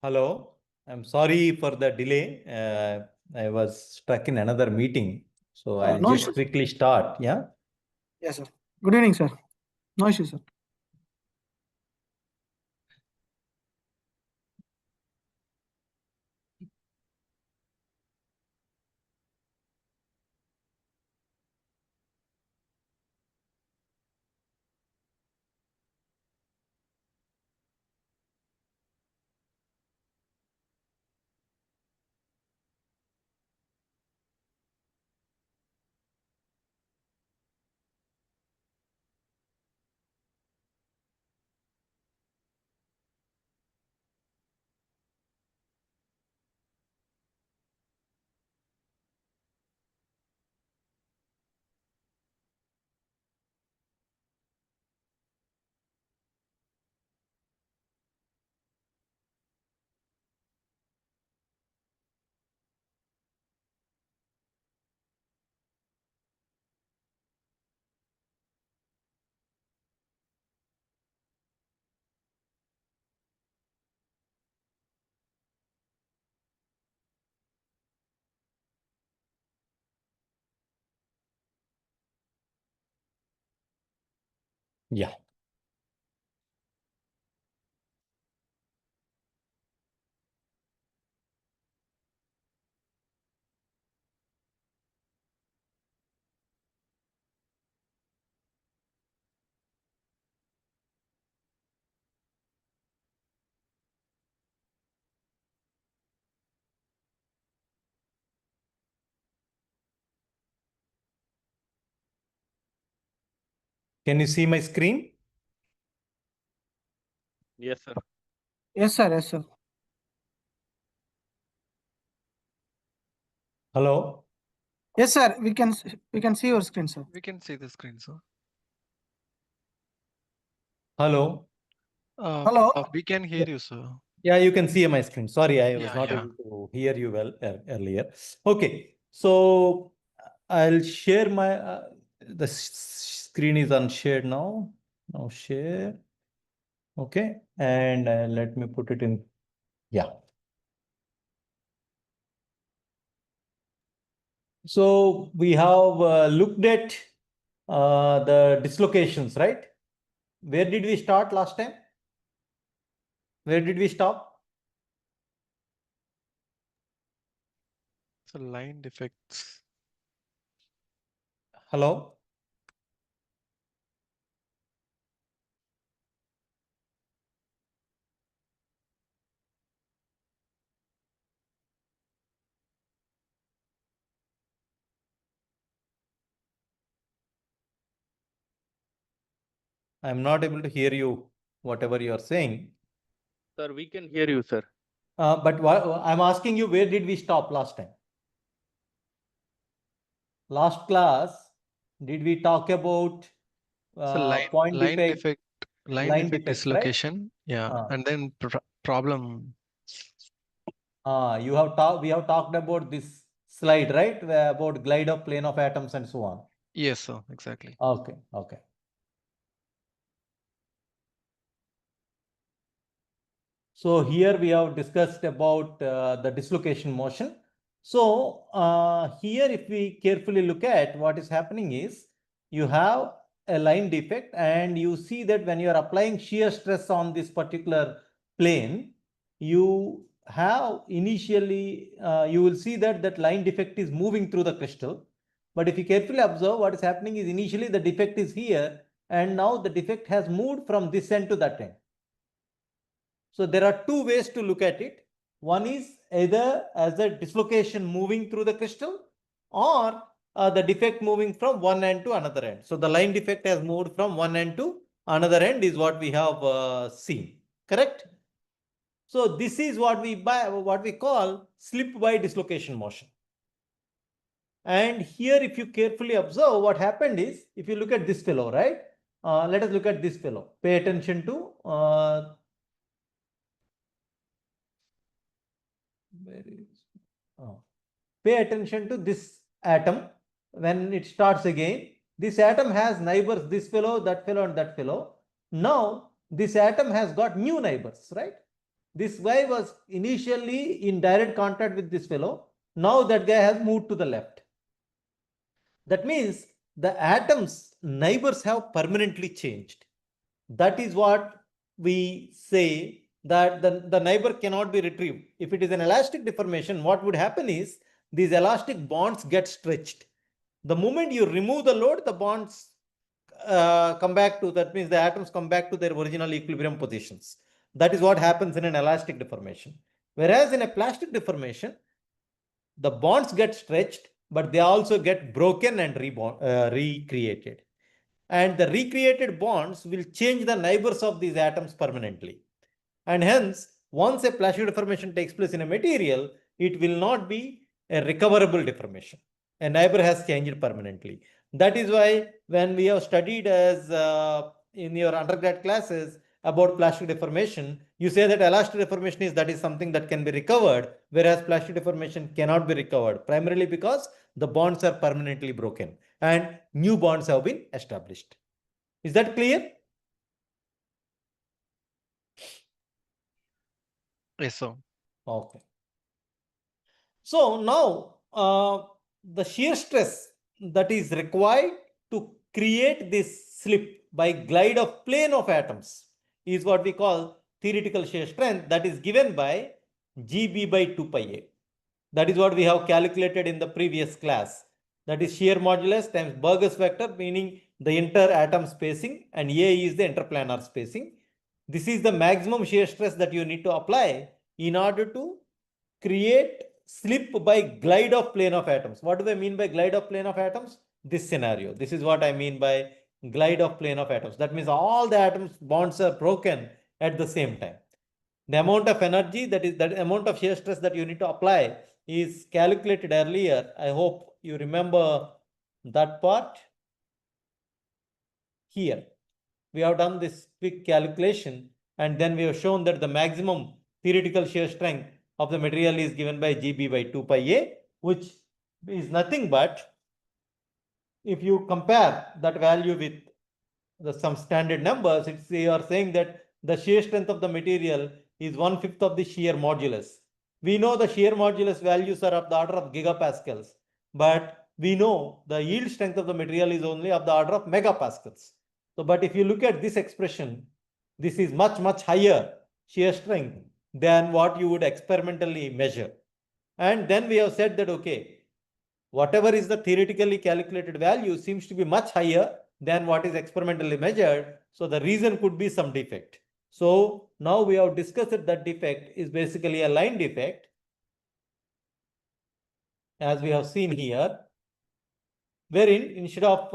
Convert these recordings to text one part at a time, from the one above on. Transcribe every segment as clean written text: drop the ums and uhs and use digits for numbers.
Hello, I'm sorry for the delay. I was stuck in another meeting, so I'll No just issues. quickly start. Yeah. Yes, sir. Good evening, sir. No issue, sir. Yeah. Can you see my screen? Yes, sir. Yes, sir. Yes, sir. Hello. Yes, sir. We can see your screen, sir. We can see the screen, sir. Hello. Hello. We can hear you, sir. Yeah, you can see my screen. Sorry, I was Yeah, not yeah. able to hear you well earlier. Okay, so I'll share my the screen is unshared now. Now share. Okay, and let me put it in. Yeah. So we have looked at the dislocations, right? Where did we start last time? Where did we stop? So line defects. Hello? I'm not able to hear you, whatever you are saying. Sir, we can hear you, sir. But I'm asking you, where did we stop last time? Last class, did we talk about So point line defect, defect, line defects, right? dislocation. Yeah, Uh, and then problem. we have talked about this slide, right? About glide of plane of atoms and so on. Yes, sir. Exactly. Okay, okay. So here we have discussed about the dislocation motion. So here, if we carefully look at what is happening is, you have a line defect and you see that when you are applying shear stress on this particular plane, you have initially, you will see that that line defect is moving through the crystal. But if you carefully observe, what is happening is initially the defect is here and now the defect has moved from this end to that end. So there are two ways to look at it. One is either as a dislocation moving through the crystal or the defect moving from one end to another end. So the line defect has moved from one end to another end is what we have seen, correct? So this is what we call slip by dislocation motion. And here, if you carefully observe, what happened is, if you look at this fellow, right? Let us look at this fellow. Pay attention to where is pay attention to this atom when it starts again. This atom has neighbors, this fellow, that fellow, and that fellow. Now this atom has got new neighbors, right? This guy was initially in direct contact with this fellow. Now that guy has moved to the left. That means the atoms neighbors have permanently changed. That is what we say, that the neighbor cannot be retrieved. If it is an elastic deformation, what would happen is these elastic bonds get stretched. The moment you remove the load, the bonds come back to, that means the atoms come back to their original equilibrium positions. That is what happens in an elastic deformation. Whereas in a plastic deformation, the bonds get stretched, but they also get broken and recreated. And the recreated bonds will change the neighbors of these atoms permanently. And hence, once a plastic deformation takes place in a material, it will not be a recoverable deformation. A neighbor has changed permanently. That is why when we have studied as in your undergrad classes about plastic deformation, you say that elastic deformation is something that can be recovered, whereas plastic deformation cannot be recovered, primarily because the bonds are permanently broken and new bonds have been established. Is that clear? Yes, sir. Okay. So now the shear stress that is required to create this slip by glide of plane of atoms is what we call theoretical shear strength, that is given by GB by 2 pi a. That is what we have calculated in the previous class. That is shear modulus times Burgers vector, meaning the inter-atom spacing, and A is the interplanar spacing. This is the maximum shear stress that you need to apply in order to create slip by glide of plane of atoms. What do I mean by glide of plane of atoms? This scenario. This is what I mean by glide of plane of atoms. That means all the atoms bonds are broken at the same time. The amount of energy, that is that amount of shear stress that you need to apply, is calculated earlier. I hope you remember that part. Here we have done this quick calculation, and then we have shown that the maximum theoretical shear strength of the material is given by GB by 2 pi a, which is nothing but, if you compare that value with some standard numbers, you are saying that the shear strength of the material is 1/5 of the shear modulus. We know the shear modulus values are of the order of gigapascals, but we know the yield strength of the material is only of the order of megapascals. So, but if you look at this expression, this is much, much higher shear strength than what you would experimentally measure. And then we have said that, okay, whatever is the theoretically calculated value seems to be much higher than what is experimentally measured. So the reason could be some defect. So now we have discussed that that defect is basically a line defect, as we have seen here, wherein instead of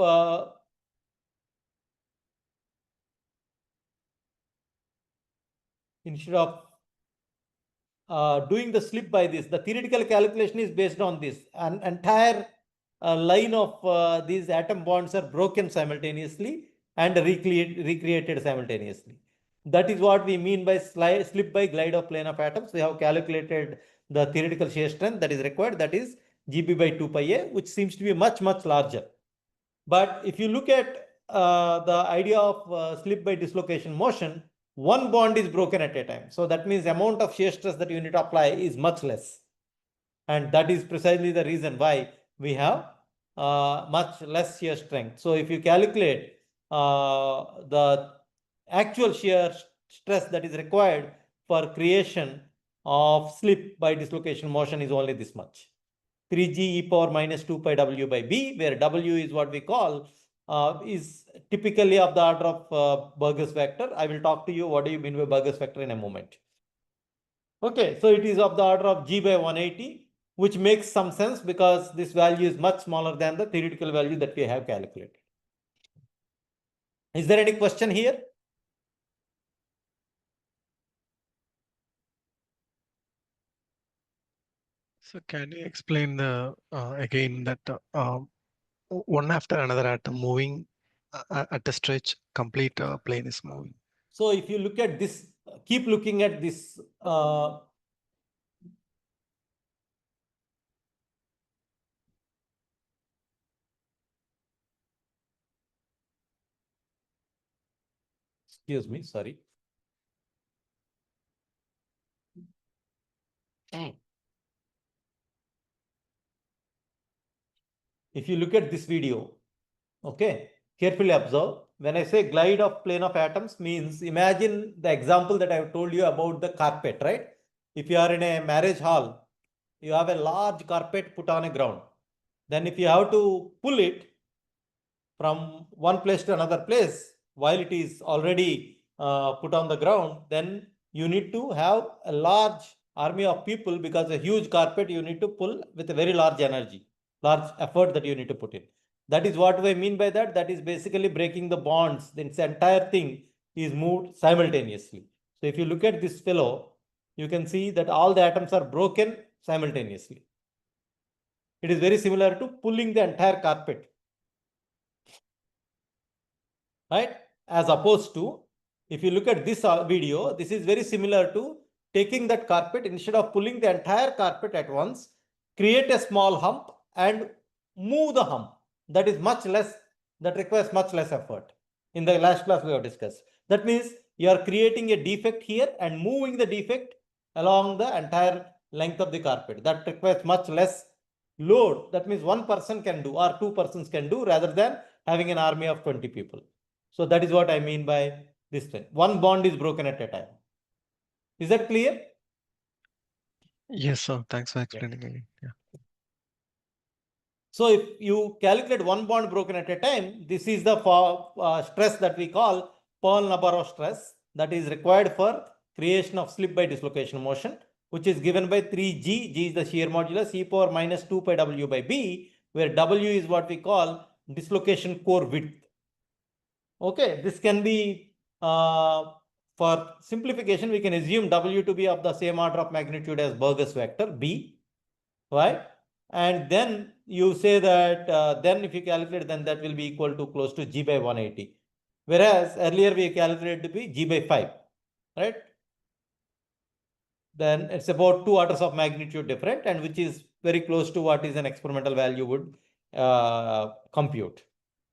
doing the slip by this, the theoretical calculation is based on this. An entire line of these atom bonds are broken simultaneously and recreated simultaneously. That is what we mean by slip by glide of plane of atoms. We have calculated the theoretical shear strength that is required, that is GB by 2 pi a, which seems to be much, much larger. But if you look at the idea of slip by dislocation motion, one bond is broken at a time. So that means the amount of shear stress that you need to apply is much less. And that is precisely the reason why we have much less shear strength. So if you calculate the actual shear stress that is required for creation of slip by dislocation motion is only this much. 3g e power minus 2 pi w by b, where w is what we call is typically of the order of Burgers vector. I will talk to you what do you mean by Burgers vector in a moment. Okay, so it is of the order of g by 180, which makes some sense because this value is much smaller than the theoretical value that we have calculated. Is there any question here? So can you explain the again that one after another atom moving at a stretch, complete plane is moving. So if you look at this, keep looking at this excuse me, sorry. If you look at this video, okay, carefully observe. When I say glide of plane of atoms means, imagine the example that I have told you about the carpet, right? If you are in a marriage hall, you have a large carpet put on a ground. Then if you have to pull it from one place to another place while it is already put on the ground, then you need to have a large army of people, because a huge carpet you need to pull with a very large energy, large effort that you need to put in. That is what I mean by that. That is basically breaking the bonds. This entire thing is moved simultaneously. So if you look at this fellow, you can see that all the atoms are broken simultaneously. It is very similar to pulling the entire carpet, right? As opposed to, if you look at this video, this is very similar to taking that carpet, instead of pulling the entire carpet at once, create a small hump and move the hump. That is much less, that requires much less effort. In the last class we have discussed. That means you are creating a defect here and moving the defect along the entire length of the carpet. That requires much less load. That means one person can do, or two persons can do, rather than having an army of 20 people. So that is what I mean by this thing. One bond is broken at a time. Is that clear? Yes, sir. Thanks for explaining again. Yeah. So if you calculate one bond broken at a time, this is the stress that we call Paul-Nabarro stress that is required for creation of slip by dislocation motion, which is given by 3G. G is the shear modulus, e power minus 2 pi W by B, where W is what we call dislocation core width. Okay, this can be, for simplification, we can assume W to be of the same order of magnitude as Burgers vector B, right? And then you say that then if you calculate, then that will be equal to close to G by 180. Whereas earlier we calculated to be G by 5, right? Then it's about 2 orders of magnitude different, and which is very close to what is an experimental value would compute.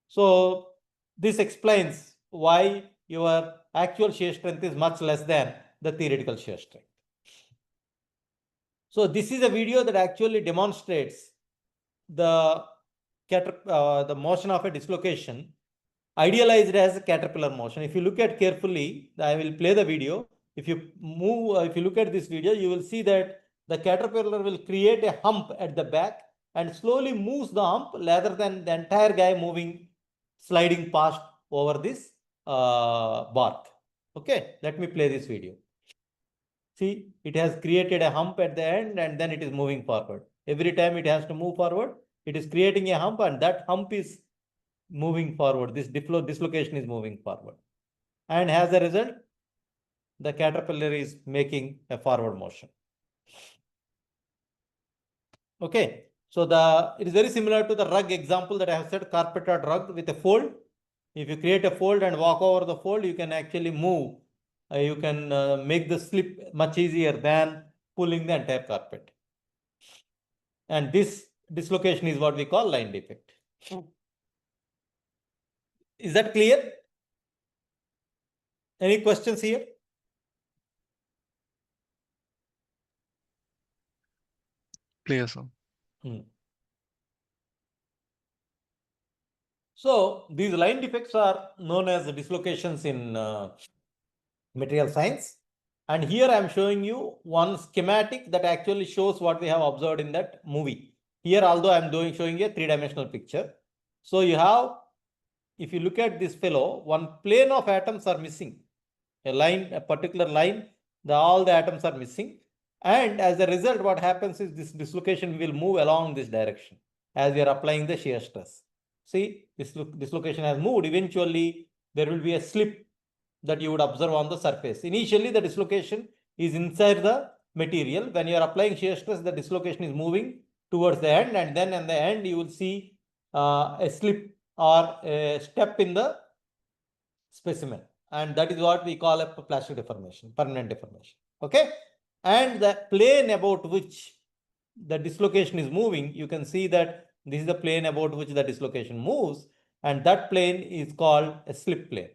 So this explains why your actual shear strength is much less than the theoretical shear strength. So this is a video that actually demonstrates the motion of a dislocation idealized as a caterpillar motion. If you look at carefully, I will play the video. If you look at this video, you will see that the caterpillar will create a hump at the back and slowly moves the hump rather than the entire guy sliding past over this bark. Okay, let me play this video. See, it has created a hump at the end and then it is moving forward. Every time it has to move forward, it is creating a hump, and that hump is moving forward. This dislocation is moving forward. And as a result, the caterpillar is making a forward motion. Okay, so it is very similar to the rug example that I have said, carpeted rug with a fold. If you create a fold and walk over the fold, you can actually move. You can make the slip much easier than pulling the entire carpet. And this dislocation is what we call line defect. Is that clear? Any questions here? Clear, sir. So these line defects are known as dislocations in material science. And here I am showing you one schematic that actually shows what we have observed in that movie. Here, although I am showing a three-dimensional picture. So you have, if you look at this fellow, one plane of atoms are missing. A particular line, all the atoms are missing. And as a result, what happens is this dislocation will move along this direction as we are applying the shear stress. See, this dislocation has moved. Eventually, there will be a slip that you would observe on the surface. Initially, the dislocation is inside the material. When you are applying shear stress, the dislocation is moving towards the end, and then in the end, you will see a slip or a step in the specimen. And that is what we call a plastic deformation, permanent deformation. Okay. And the plane about which the dislocation is moving, you can see that this is the plane about which the dislocation moves, and that plane is called a slip plane.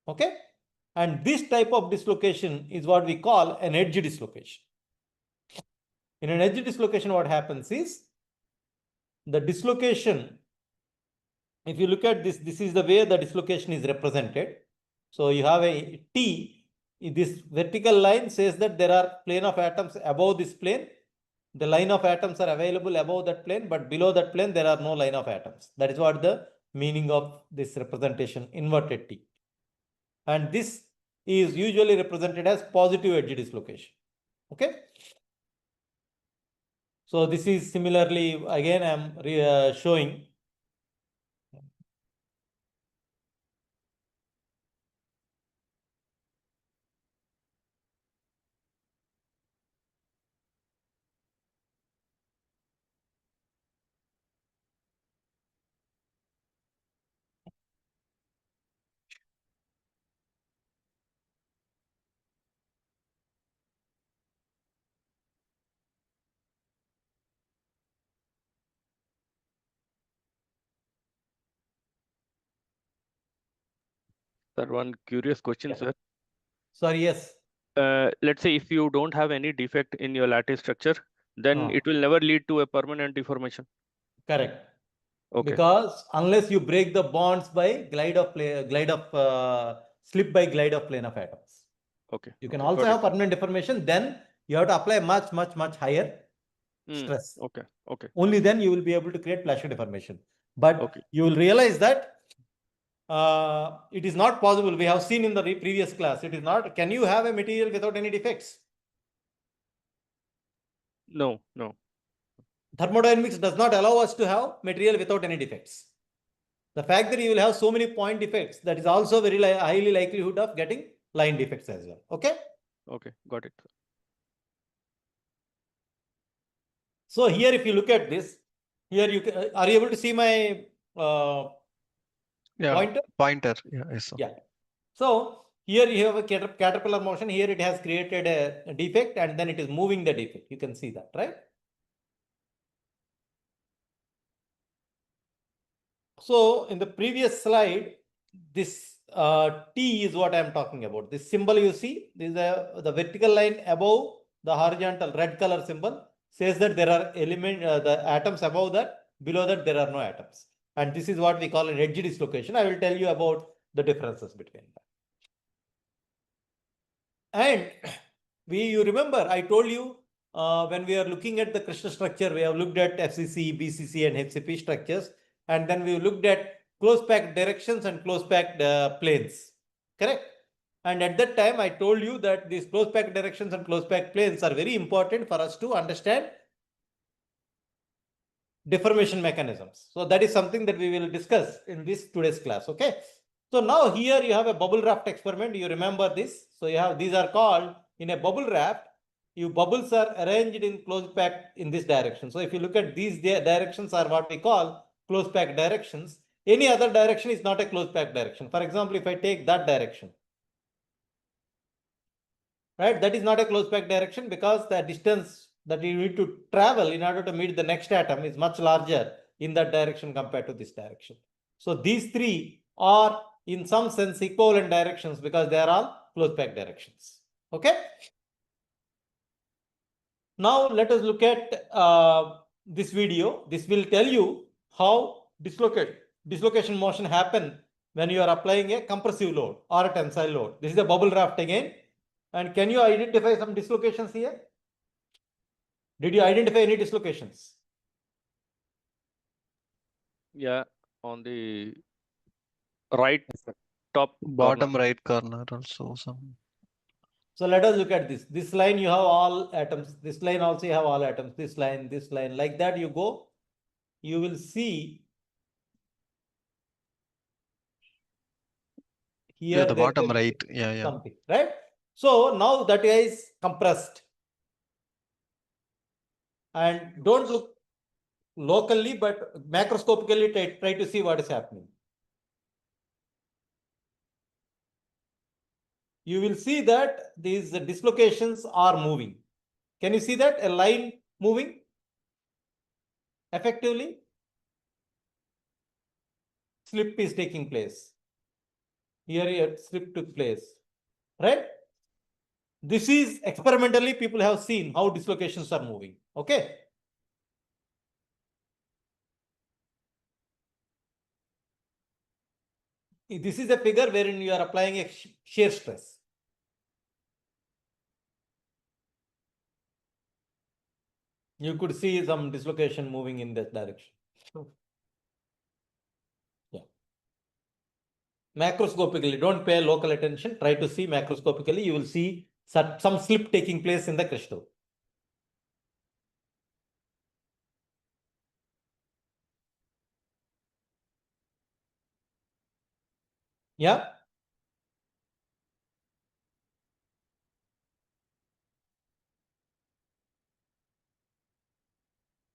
Okay. And this type of dislocation is what we call an edge dislocation. In an edge dislocation, what happens is the dislocation, if you look at this, this is the way the dislocation is represented. So you have a T, this vertical line says that there are plane of atoms above this plane. The line of atoms are available above that plane, but below that plane, there are no line of atoms. That is what the meaning of this representation, inverted T. And this is usually represented as positive edge dislocation. Okay. So this is similarly, again, I'm showing. Sir, one curious question, sir. Sorry, yes. Let's say if you don't have any defect in your lattice structure, then it will never lead to a permanent deformation. Correct. Okay. Because unless you break the bonds by slip by glide of plane of atoms. Okay. You can okay, also got have it. permanent deformation. Then you have to apply much higher stress. Okay. Okay. Only then you will be able to create plastic deformation. But Okay. you will realize that it is not possible. We have seen in the previous class, it is not. Can you have a material without any defects? No, no. Thermodynamics does not allow us to have material without any defects. The fact that you will have so many point defects, that is also very highly likelihood of getting line defects as well. Okay. Okay, got it. So here, if you look at this, here you can, are you able to see my Yeah, pointer? pointer. Yeah, yes, sir. Yeah. So here you have a caterpillar motion. Here it has created a defect and then it is moving the defect. You can see that, right? So in the previous slide, this T is what I am talking about. This symbol you see, this is the vertical line above the horizontal red color symbol says that there are the atoms above that, below that there are no atoms. And this is what we call an edge dislocation. I will tell you about the differences between that. And you remember, I told you when we are looking at the crystal structure, we have looked at FCC, BCC and HCP structures. And then we looked at close packed directions and close packed planes, correct? And at that time, I told you that these close packed directions and close packed planes are very important for us to understand deformation mechanisms. So that is something that we will discuss in this today's class, okay? So now here you have a bubble raft experiment. You remember this. So you have, these are called in a bubble raft, bubbles are arranged in close packed in this direction. So if you look at these directions are what we call close packed directions. Any other direction is not a close packed direction. For example, if I take that direction, right, that is not a close packed direction because the distance that you need to travel in order to meet the next atom is much larger in that direction compared to this direction. So these three are in some sense equivalent directions because they are all close packed directions. Okay. Now let us look at this video. This will tell you how dislocation motion happen when you are applying a compressive load or a tensile load. This is a bubble raft again. And can you identify some dislocations here? Did you identify any dislocations? Yeah, on the right top Bottom corner. right corner also some. So let us look at this. This line you have all atoms. This line also you have all atoms. This line, like that you go. You will see here. Yeah, the bottom right. Yeah. Something, right? So now that is compressed. And don't look locally, but macroscopically try to see what is happening. You will see that these dislocations are moving. Can you see that? A line moving effectively? Slip is taking place. Here slip took place, right? This is experimentally people have seen how dislocations are moving. Okay. This is a figure wherein you are applying a shear stress. You could see some dislocation moving in that direction. Yeah. Macroscopically, don't pay local attention. Try to see macroscopically. You will see some slip taking place in the crystal. Yeah.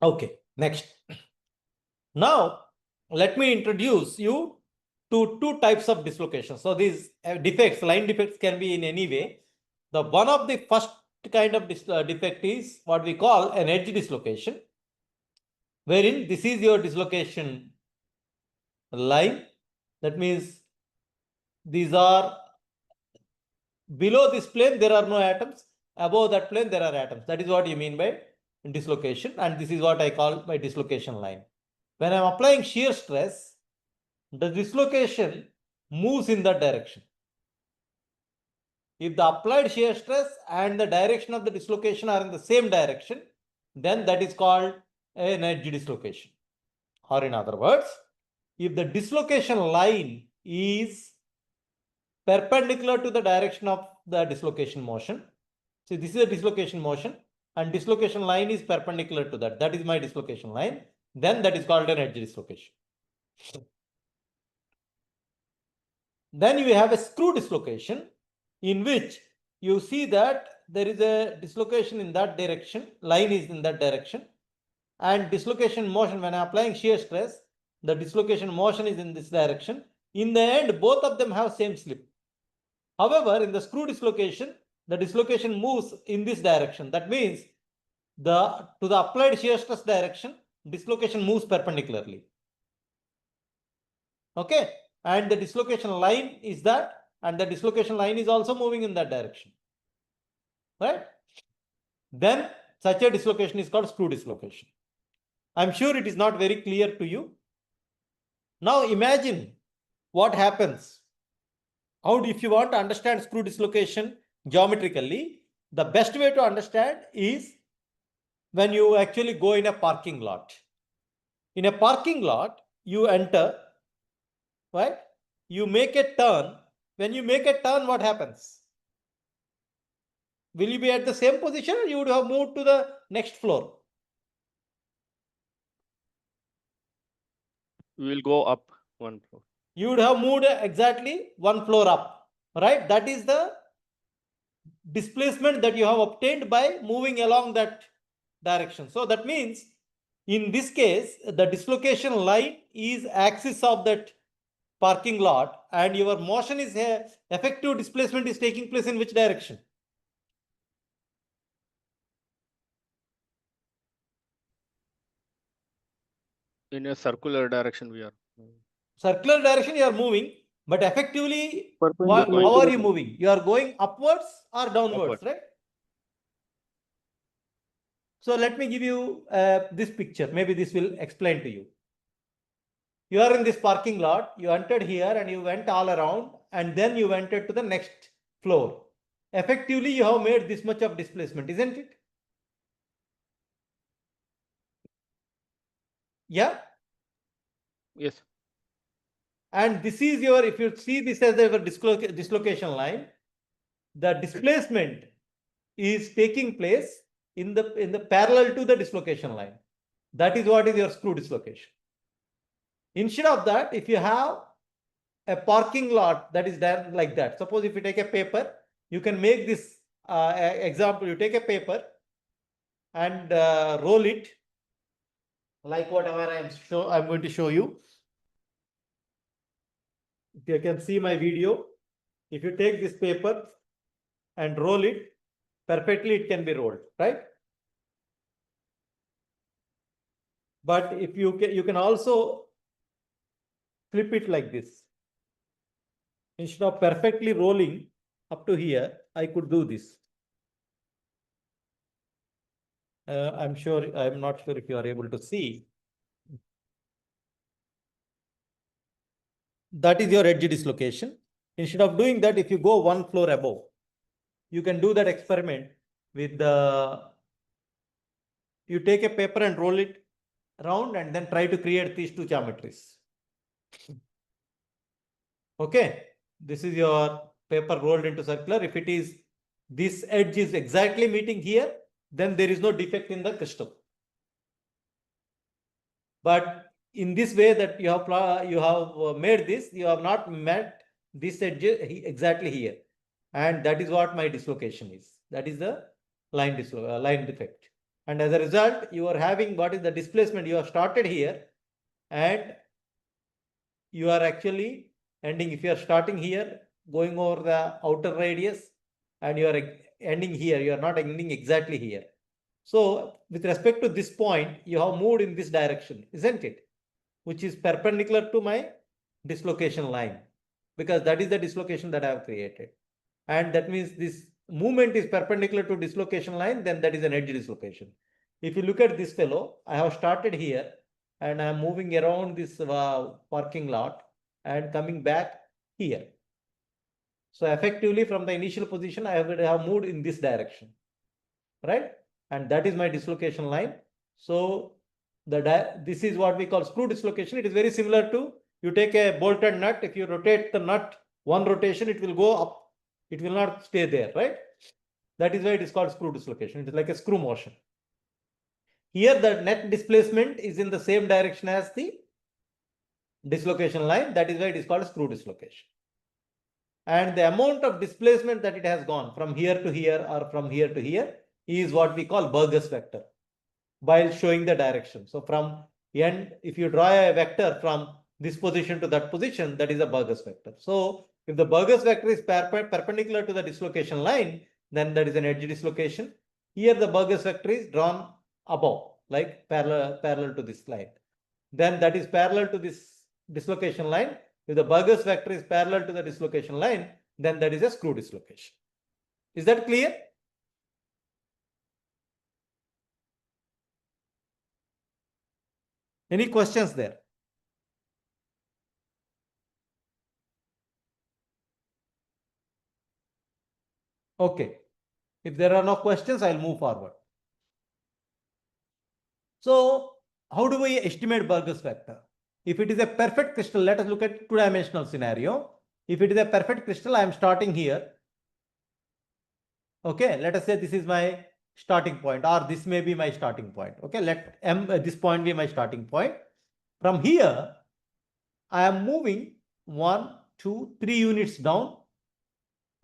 Okay. Next. Now, let me introduce you to two types of dislocation. So these defects, line defects, can be in any way. The one of the first kind of defect is what we call an edge dislocation, wherein this is your dislocation line. That means these are below this plane, there are no atoms. Above that plane, there are atoms. That is what you mean by dislocation. And this is what I call my dislocation line. When I'm applying shear stress, the dislocation moves in that direction. If the applied shear stress and the direction of the dislocation are in the same direction, then that is called an edge dislocation. Or in other words, if the dislocation line is perpendicular to the direction of the dislocation motion, see this is a dislocation motion and dislocation line is perpendicular to that, that is my dislocation line, then that is called an edge dislocation. Then you have a screw dislocation in which you see that there is a dislocation in that direction, line is in that direction, and dislocation motion, when I am applying shear stress, the dislocation motion is in this direction. In the end, both of them have same slip. However, in the screw dislocation, the dislocation moves in this direction. That means to the applied shear stress direction, dislocation moves perpendicularly. Okay. And the dislocation line is that, and the dislocation line is also moving in that direction. Right? Then such a dislocation is called screw dislocation. I'm sure it is not very clear to you. Now imagine what happens. If you want to understand screw dislocation geometrically, the best way to understand is when you actually go in a parking lot. In a parking lot, you enter, right? You make a turn. When you make a turn, what happens? Will you be at the same position or you would have moved to the next floor? We will go up one floor. You would have moved exactly one floor up, right? That is the displacement that you have obtained by moving along that direction. So that means in this case, the dislocation line is axis of that parking lot and your motion is effective displacement is taking place in which direction? In a circular direction we are. Circular direction you are moving, but effectively, Perpendicular. how are you moving? You are going upwards or downwards, Upward. right? So let me give you this picture. Maybe this will explain to you. You are in this parking lot, you entered here and you went all around and then you entered to the next floor. Effectively, you have made this much of displacement, isn't it? Yeah. Yes. And this is your, if you see this as a dislocation line, the displacement is taking place in the parallel to the dislocation line. That is what is your screw dislocation. Instead of that, if you have a parking lot that is done like that, suppose if you take a paper, you can make this example. You take a paper and roll it like whatever I'm going to show you. If you can see my video, if you take this paper and roll it perfectly, it can be rolled, right? But if you can also flip it like this. Instead of perfectly rolling up to here, I could do this. I'm not sure if you are able to see. That is your edge dislocation. Instead of doing that, if you go one floor above, you can do that experiment with you take a paper and roll it around and then try to create these two geometries. Okay, this is your paper rolled into circular. If it is, this edge is exactly meeting here, then there is no defect in the crystal. But in this way that you have made this, you have not met this edge exactly here. And that is what my dislocation is. That is the line defect. And as a result, you are having what is the displacement. You have started here and you are actually ending. If you are starting here, going over the outer radius, and you are ending here, you are not ending exactly here. So with respect to this point, you have moved in this direction, isn't it? Which is perpendicular to my dislocation line, because that is the dislocation that I have created. And that means this movement is perpendicular to dislocation line, then that is an edge dislocation. If you look at this fellow, I have started here and I am moving around this parking lot and coming back here. So effectively from the initial position, I have moved in this direction, right? And that is my dislocation line. So this is what we call screw dislocation. It is very similar to, you take a bolted nut. If you rotate the nut one rotation, it will go up. It will not stay there, right? That is why it is called screw dislocation. It is like a screw motion. Here the net displacement is in the same direction as the dislocation line. That is why it is called screw dislocation. And the amount of displacement that it has gone from here to here or from here to here is what we call Burgers vector, while showing the direction. So from end, if you draw a vector from this position to that position, that is a Burgers vector. So if the Burgers vector is perpendicular to the dislocation line, then that is an edge dislocation. Here the Burgers vector is drawn above, like parallel to this line. Then that is parallel to this dislocation line. If the Burgers vector is parallel to the dislocation line, then that is a screw dislocation. Is that clear? Any questions there? Okay. If there are no questions, I'll move forward. So how do we estimate Burgers vector? If it is a perfect crystal, let us look at two-dimensional scenario. If it is a perfect crystal, I am starting here. Okay, let us say this is my starting point, or this may be my starting point. Okay, let this point be my starting point. From here, I am moving 1, 2, 3 units down.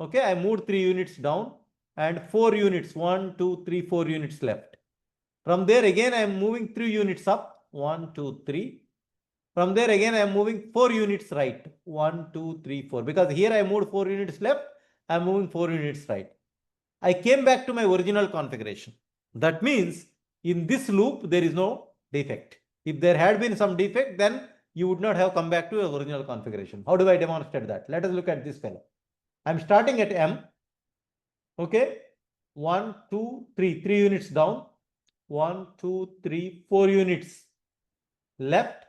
Okay, I moved 3 units down and 4 units, 1, 2, 3, 4 units left. From there again, I am moving 3 units up, 1, 2, 3. From there again, I am moving 4 units right, 1, 2, 3, 4. Because here I moved 4 units left, I am moving 4 units right. I came back to my original configuration. That means in this loop, there is no defect. If there had been some defect, then you would not have come back to your original configuration. How do I demonstrate that? Let us look at this fellow. I'm starting at M. Okay. 1, 2, 3. 3 units down. 1, 2, 3, 4 units left.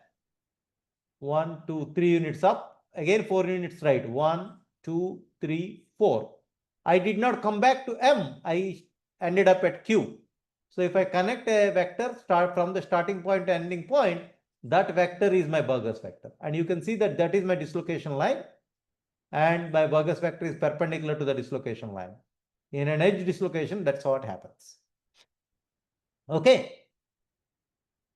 1, 2, 3 units up. Again 4 units right. 1, 2, 3, 4. I did not come back to M. I ended up at Q. So if I connect a vector start from the starting point to ending point, that vector is my Burgers vector. And you can see that that is my dislocation line. And my Burgers vector is perpendicular to the dislocation line. In an edge dislocation, that's how it happens. Okay.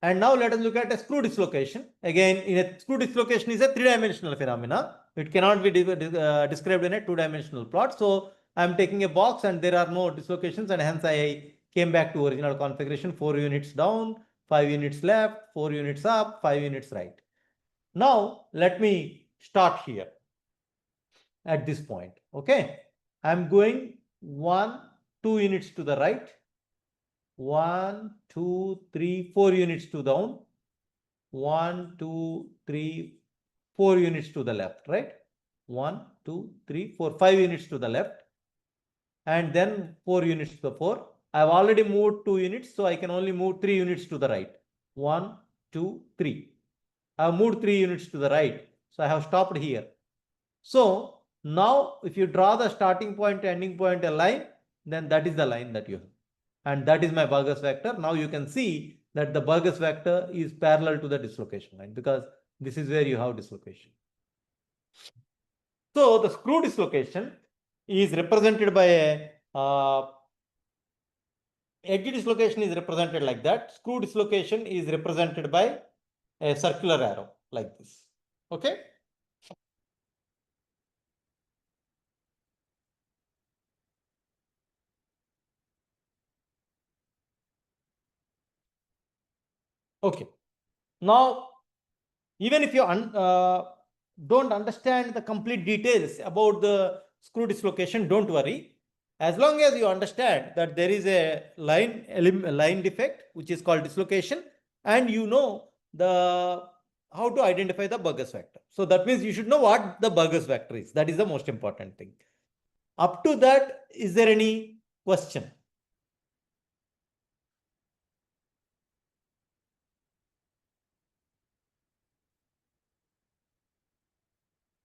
And now let us look at a screw dislocation. Again, in a screw dislocation is a three-dimensional phenomena. It cannot be described in a two-dimensional plot. So I'm taking a box and there are no dislocations, and hence I came back to original configuration. 4 units down, 5 units left, 4 units up, 5 units right. Now let me start here at this point. Okay, I'm going 1, 2 units to the right, 1, 2, 3, 4 units to down, 1, 2, 3, 4 units to the left, right? 1, 2, 3, 4, 5 units to the left, and then 4 units to the 4. I've already moved 2 units, so I can only move 3 units to the right. 1, 2, 3. I've moved 3 units to the right, so I have stopped here. So now if you draw the starting point, ending point, a line, then that is the line that you have. And that is my Burgers vector. Now you can see that the Burgers vector is parallel to the dislocation line, because this is where you have dislocation. So the screw dislocation is represented by a edge dislocation is represented like that. Screw dislocation is represented by a circular arrow like this. Okay. Okay. Now, even if you don't understand the complete details about the screw dislocation, don't worry. As long as you understand that there is a line defect, which is called dislocation, and you know how to identify the Burgers vector. So that means you should know what the Burgers vector is. That is the most important thing. Up to that, is there any question?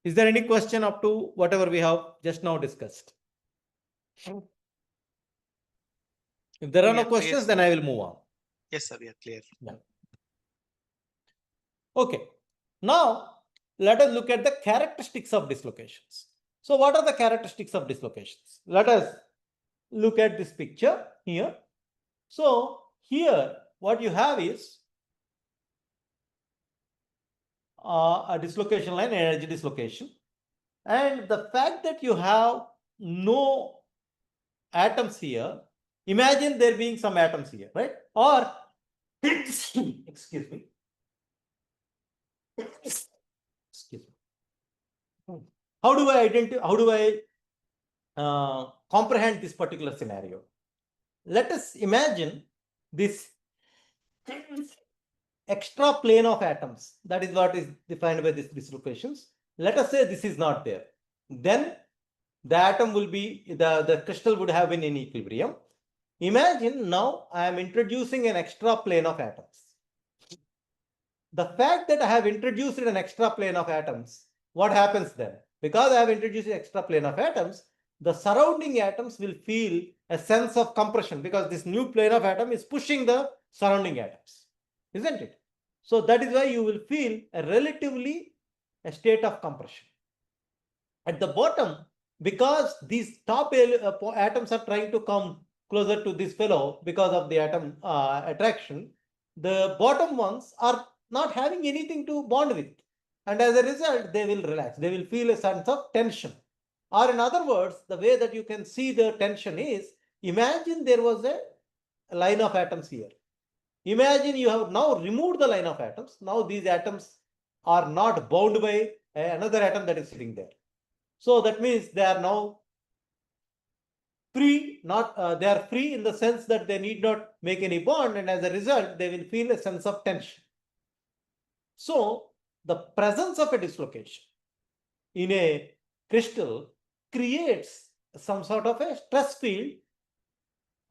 Is there any question up to whatever we have just now discussed? If there are no questions, then I will move on. Yes, sir, we are clear. Yeah. Okay. Now, let us look at the characteristics of dislocations. So what are the characteristics of dislocations? Let us look at this picture here. So here, what you have is a dislocation line, energy dislocation. And the fact that you have no atoms here, imagine there being some atoms here, right? Or, excuse me. Excuse me. How do I identify, how do I comprehend this particular scenario? Let us imagine this extra plane of atoms. That is what is defined by these dislocations. Let us say this is not there. Then the atom will be, the crystal would have been in equilibrium. Imagine now I am introducing an extra plane of atoms. The fact that I have introduced an extra plane of atoms, what happens then? Because I have introduced an extra plane of atoms, the surrounding atoms will feel a sense of compression, because this new plane of atom is pushing the surrounding atoms, isn't it? So that is why you will feel a state of compression. At the bottom, because these top atoms are trying to come closer to this fellow because of the atom attraction, the bottom ones are not having anything to bond with. And as a result, they will relax. They will feel a sense of tension. Or in other words, the way that you can see the tension is, imagine there was a line of atoms here. Imagine you have now removed the line of atoms. Now these atoms are not bound by another atom that is sitting there. So that means they are now free, they are free in the sense that they need not make any bond, and as a result, they will feel a sense of tension. So the presence of a dislocation in a crystal creates some sort of a stress field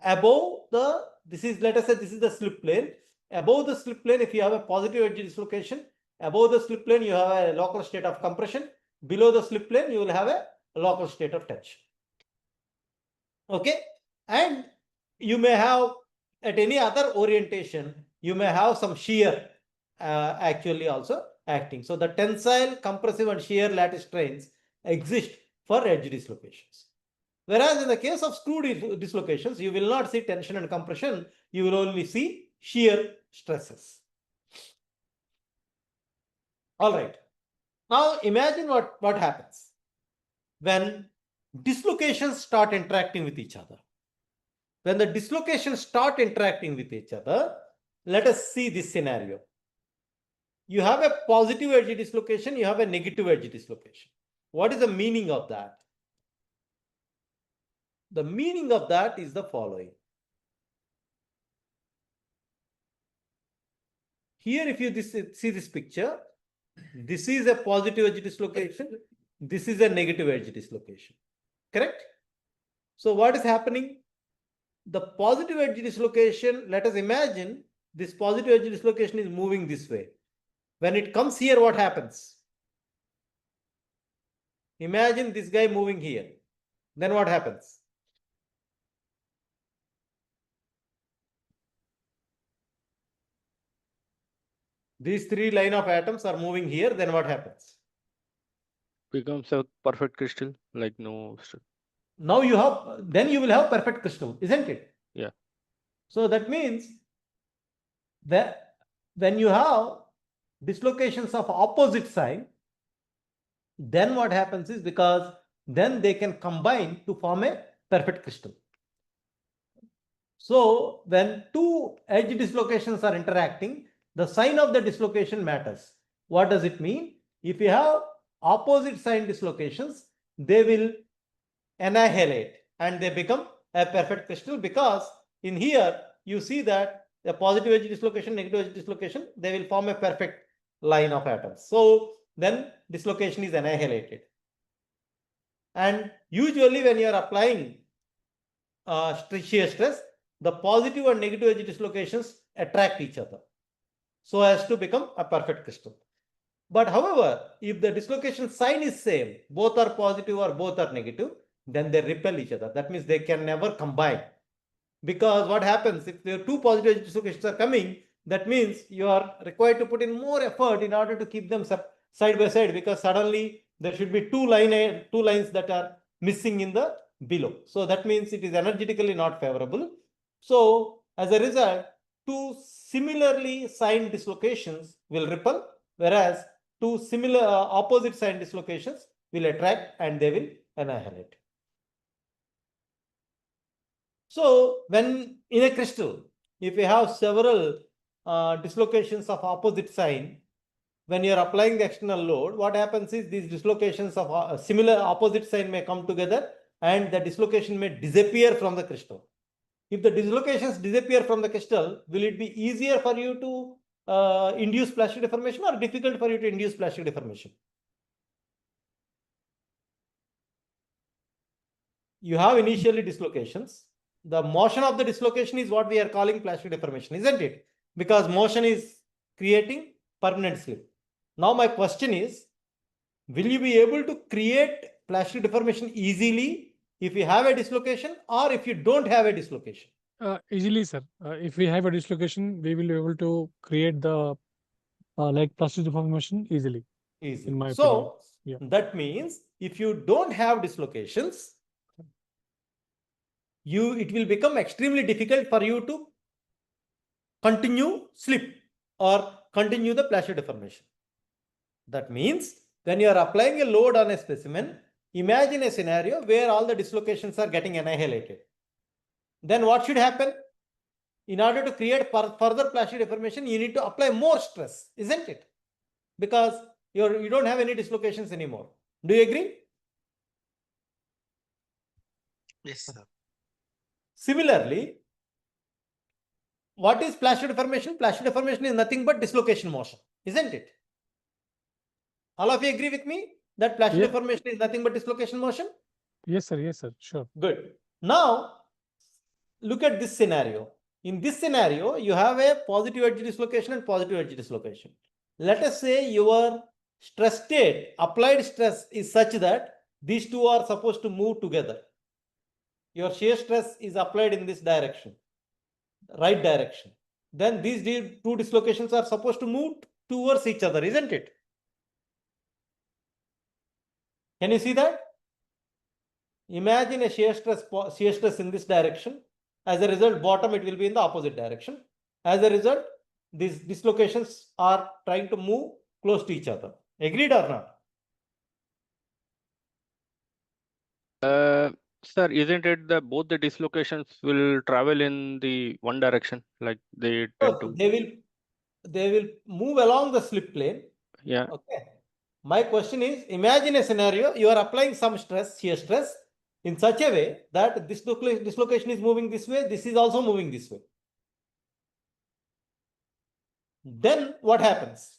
above let us say this is the slip plane. Above the slip plane, if you have a positive edge dislocation, above the slip plane, you have a local state of compression. Below the slip plane, you will have a local state of tension. Okay. And you may have, at any other orientation, you may have some shear actually also acting. So the tensile, compressive and shear lattice strains exist for edge dislocations. Whereas in the case of screw dislocations, you will not see tension and compression, you will only see shear stresses. All right. Now imagine what happens when dislocations start interacting with each other. When the dislocations start interacting with each other, let us see this scenario. You have a positive edge dislocation, you have a negative edge dislocation. What is the meaning of that? The meaning of that is the following. Here, if you see this picture, this is a positive edge dislocation, this is a negative edge dislocation. Correct? So what is happening? the positive edge dislocation, let us imagine this positive edge dislocation is moving this way. When it comes here, what happens? Imagine this guy moving here. Then what happens? These three line of atoms are moving here. Then what happens? Becomes a perfect crystal, like no. Now you have, then you will have perfect crystal, isn't it? Yeah. So that means that when you have dislocations of opposite sign, then what happens is, because then they can combine to form a perfect crystal. So when two edge dislocations are interacting, the sign of the dislocation matters. What does it mean? If you have opposite sign dislocations, they will annihilate and they become a perfect crystal, because in here you see that the positive edge dislocation, negative edge dislocation, they will form a perfect line of atoms. So then dislocation is annihilated. And usually when you are applying shear stress, the positive and negative edge dislocations attract each other so as to become a perfect crystal. But however, if the dislocation sign is same, both are positive or both are negative, then they repel each other. That means they can never combine. Because what happens if there are two positive edge dislocations are coming, that means you are required to put in more effort in order to keep them side by side, because suddenly there should be two lines that are missing in the below. So that means it is energetically not favorable. So as a result, two similarly signed dislocations will repel, whereas two similar opposite sign dislocations will attract and they will annihilate. So when in a crystal, if you have several dislocations of opposite sign, when you are applying the external load, what happens is these dislocations of similar opposite sign may come together and the dislocation may disappear from the crystal. If the dislocations disappear from the crystal, will it be easier for you to induce plastic deformation or difficult for you to induce plastic deformation? You have initially dislocations. The motion of the dislocation is what we are calling plastic deformation, isn't it? Because motion is creating permanent slip. Now my question is, will you be able to create plastic deformation easily if you have a dislocation or if you don't have a dislocation? Easily, sir. If we have a dislocation, we will be able to create the like plastic deformation easily. Easily. In my So opinion. Yeah. that means if you don't have dislocations, it will become extremely difficult for you to continue slip or continue the plastic deformation. That means when you are applying a load on a specimen, imagine a scenario where all the dislocations are getting annihilated. Then what should happen? In order to create further plastic deformation, you need to apply more stress, isn't it? Because you don't have any dislocations anymore. Do you agree? Yes, sir. Similarly, what is plastic deformation? Plastic deformation is nothing but dislocation motion, isn't it? All of you agree with me that plastic Yeah. deformation is nothing but dislocation motion? Yes, sir. Yes, sir. Sure. Good. Now, look at this scenario. In this scenario, you have a positive edge dislocation and positive edge dislocation. Let us say your stress state, applied stress is such that these two are supposed to move together. Your shear stress is applied in this direction, right direction. Then these two dislocations are supposed to move towards each other, isn't it? Can you see that? Imagine a shear stress in this direction. As a result, bottom it will be in the opposite direction. As a result, these dislocations are trying to move close to each other. Agreed or not? Sir, isn't it that both the dislocations will travel in the one direction, like they tend So to? they will move along the slip plane. Yeah. Okay. My question is, imagine a scenario, you are applying some stress, shear stress, in such a way that this dislocation is moving this way, this is also moving this way. Then what happens?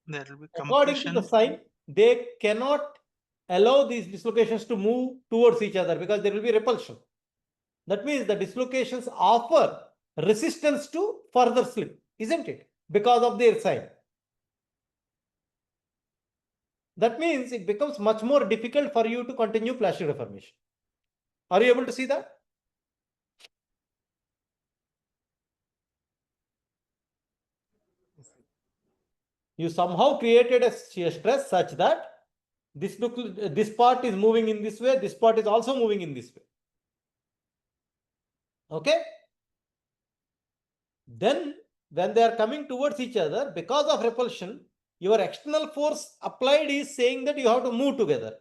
There will be According to the compression. sign, they cannot allow these dislocations to move towards each other because there will be repulsion. That means the dislocations offer resistance to further slip, isn't it? Because of their sign. That means it becomes much more difficult for you to continue plastic deformation. Are you able to see that? You somehow created a shear stress such that this part is moving in this way, this part is also moving in this way. Okay? Then when they are coming towards each other, because of repulsion, your external force applied is saying that you have to move together.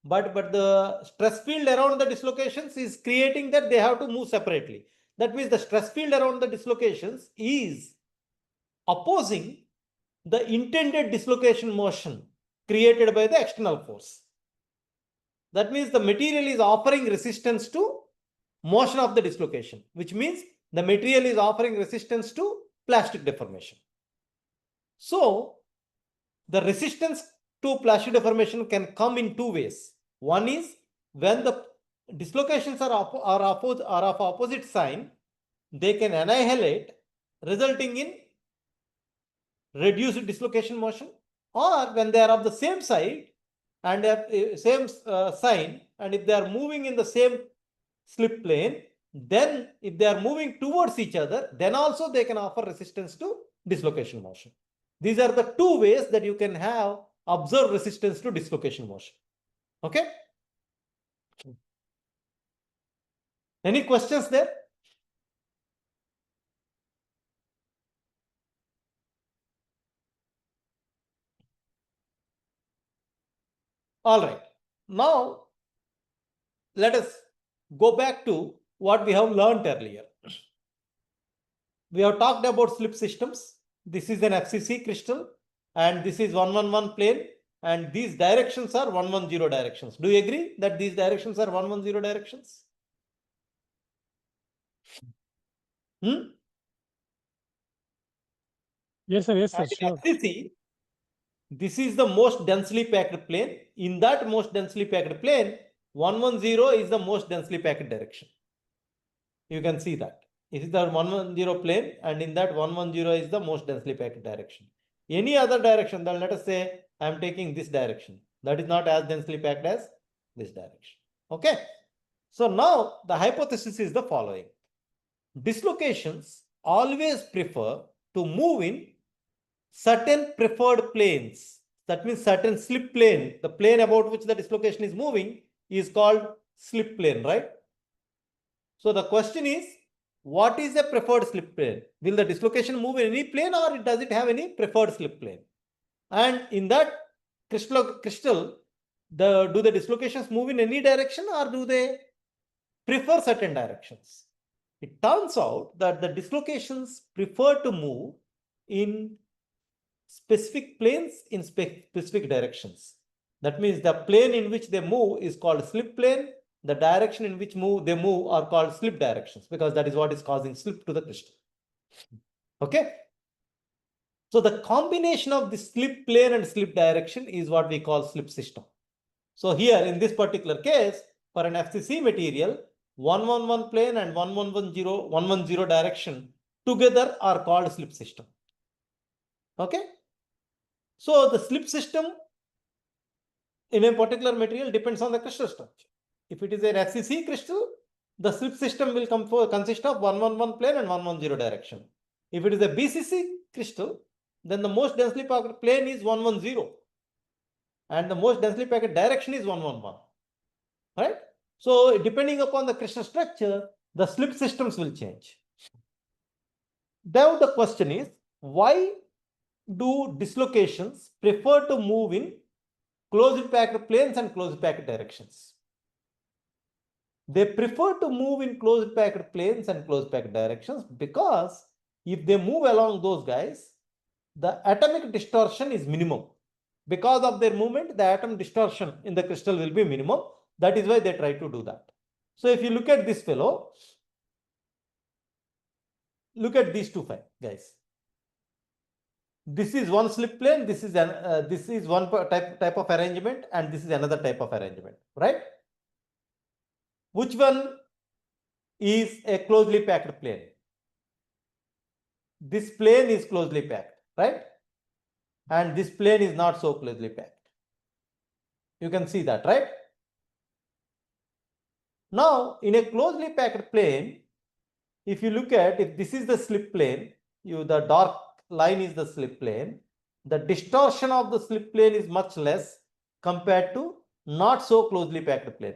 But the stress field around the dislocations is creating that they have to move separately. That means the stress field around the dislocations is opposing the intended dislocation motion created by the external force. That means the material is offering resistance to motion of the dislocation, which means the material is offering resistance to plastic deformation. So the resistance to plastic deformation can come in two ways. One is when the dislocations are of opposite sign, they can annihilate, resulting in reduced dislocation motion, or when they are of the same side and same sign, and if they are moving in the same slip plane, then if they are moving towards each other, then also they can offer resistance to dislocation motion. These are the two ways that you can have observed resistance to dislocation motion. Okay? Any questions there? All right. Now, let us go back to what we have learned earlier. We have talked about slip systems. This is an FCC crystal and this is 111 plane, and these directions are 110 directions. Do you agree that these directions are 110 directions? Yes, sir. Yes, sir. And in Sure. FCC, this is the most densely packed plane. In that most densely packed plane, 110 is the most densely packed direction. You can see that. This is the 110 plane, and in that 110 is the most densely packed direction. Any other direction, then let us say I am taking this direction. That is not as densely packed as this direction. Okay. So now the hypothesis is the following. Dislocations always prefer to move in certain preferred planes. That means certain slip plane. The plane about which the dislocation is moving is called slip plane, right? So the question is, what is a preferred slip plane? Will the dislocation move in any plane, or does it have any preferred slip plane? And in that crystal, do the dislocations move in any direction, or do they prefer certain directions? It turns out that the dislocations prefer to move in specific planes in specific directions. That means the plane in which they move is called slip plane. The direction in which they move are called slip directions, because that is what is causing slip to the crystal. Okay. So the combination of the slip plane and slip direction is what we call slip system. So here in this particular case, for an FCC material, 111 plane and 110 direction together are called slip system. Okay. So the slip system in a particular material depends on the crystal structure. If it is an FCC crystal, the slip system will consist of 111 plane and 110 direction. If it is a BCC crystal, then the most densely packed plane is 110 and the most densely packed direction is 111. Right? So depending upon the crystal structure, the slip systems will change. Now the question is, why do dislocations prefer to move in closed packed planes and closed packed directions? They prefer to move in closed packed planes and closed packed directions because if they move along those guys, the atomic distortion is minimum. Because of their movement, the atom distortion in the crystal will be minimum. That is why they try to do that. So if you look at this fellow, look at these two guys. this is one slip plane, this is one type of arrangement, and this is another type of arrangement, right? Which one is a closely packed plane? This plane is closely packed, right? And this plane is not so closely packed. You can see that, right? Now, in a closely packed plane, if you look at, if this is the slip plane, the dark line is the slip plane, the distortion of the slip plane is much less compared to not so closely packed plane.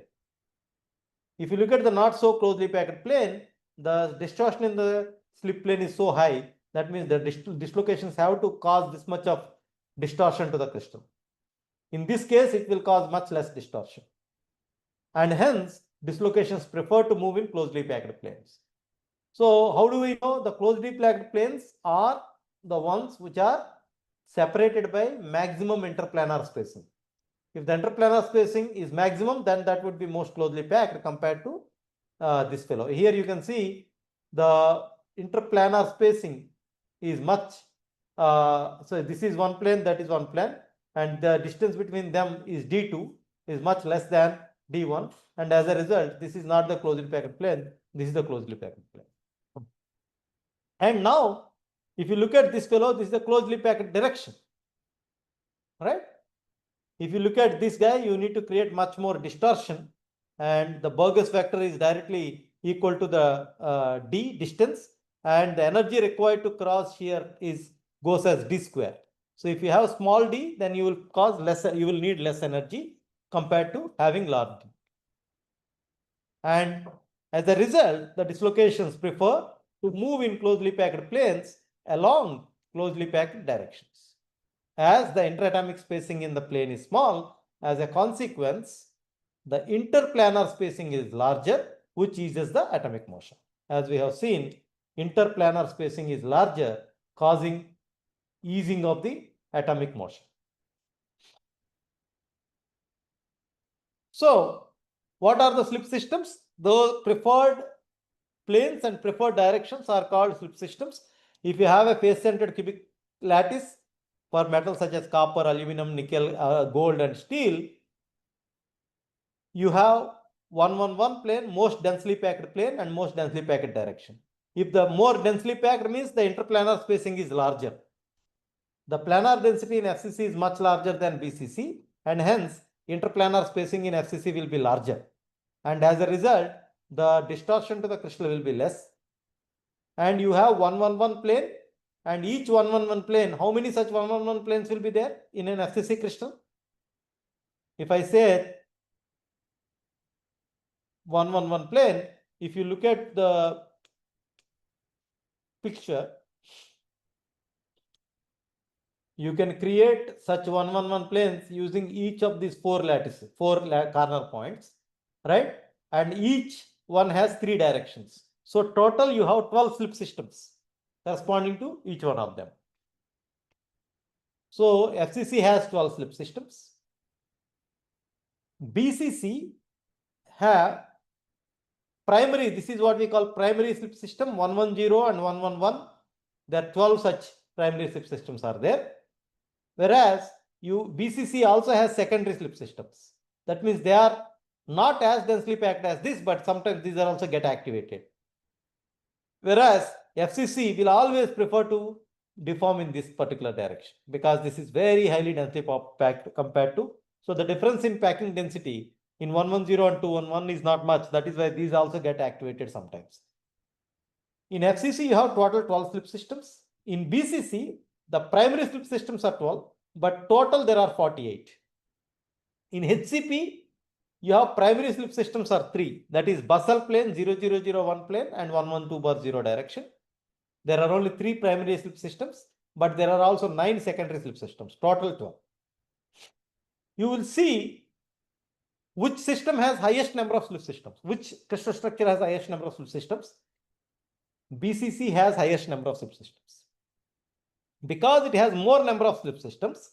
If you look at the not so closely packed plane, the distortion in the slip plane is so high, that means the dislocations have to cause this much of distortion to the crystal. In this case, it will cause much less distortion. And hence, dislocations prefer to move in closely packed planes. So how do we know? The closely packed planes are the ones which are separated by maximum interplanar spacing. If the interplanar spacing is maximum, then that would be most closely packed compared to this fellow. Here you can see the interplanar spacing is much, so this is one plane, that is one plane, and the distance between them is D2, is much less than D1, and as a result, this is not the closely packed plane, this is the closely packed plane. And now, if you look at this fellow, this is the closely packed direction, right? If you look at this guy, you need to create much more distortion, and the Burgers vector is directly equal to the d distance, and the energy required to cross here goes as d square. So if you have small d, then you will need less energy compared to having large d. And as a result, the dislocations prefer to move in closely packed planes along closely packed directions. As the interatomic spacing in the plane is small, as a consequence, the interplanar spacing is larger, which eases the atomic motion. As we have seen, interplanar spacing is larger, causing easing of the atomic motion. So, what are the slip systems? The preferred planes and preferred directions are called slip systems. If you have a face-centered cubic lattice for metals such as copper, aluminum, nickel, gold, and steel, you have 111 plane, most densely packed plane, and most densely packed direction. If the more densely packed means the interplanar spacing is larger. The planar density in FCC is much larger than BCC, and hence interplanar spacing in FCC will be larger. And as a result, the distortion to the crystal will be less. And you have 111 plane, and each 111 plane, how many such 111 planes will be there in an FCC crystal? If I say 111 plane, if you look at the picture, you can create such 111 planes using each of these four lattices, corner points, right? And each one has 3 directions. So total you have 12 slip systems corresponding to each one of them. So FCC has 12 slip systems. BCC have primary, this is what we call primary slip system, 110 and 111. There are 12 such primary slip systems are there. Whereas BCC also has secondary slip systems. That means they are not as densely packed as this, but sometimes these are also get activated. Whereas FCC will always prefer to deform in this particular direction because this is very highly densely packed compared to. So the difference in packing density in 110 and 211 is not much. That is why these also get activated sometimes. In FCC, you have total 12 slip systems. In BCC, the primary slip systems are 12, but total there are 48. In HCP, you have primary slip systems are 3. That is basal plane, 0001 plane, and 112/0 direction. There are only 3 primary slip systems, but there are also 9 secondary slip systems, total 12. You will see which system has highest number of slip systems, which crystal structure has highest number of slip systems. BCC has highest number of slip systems. Because it has more number of slip systems,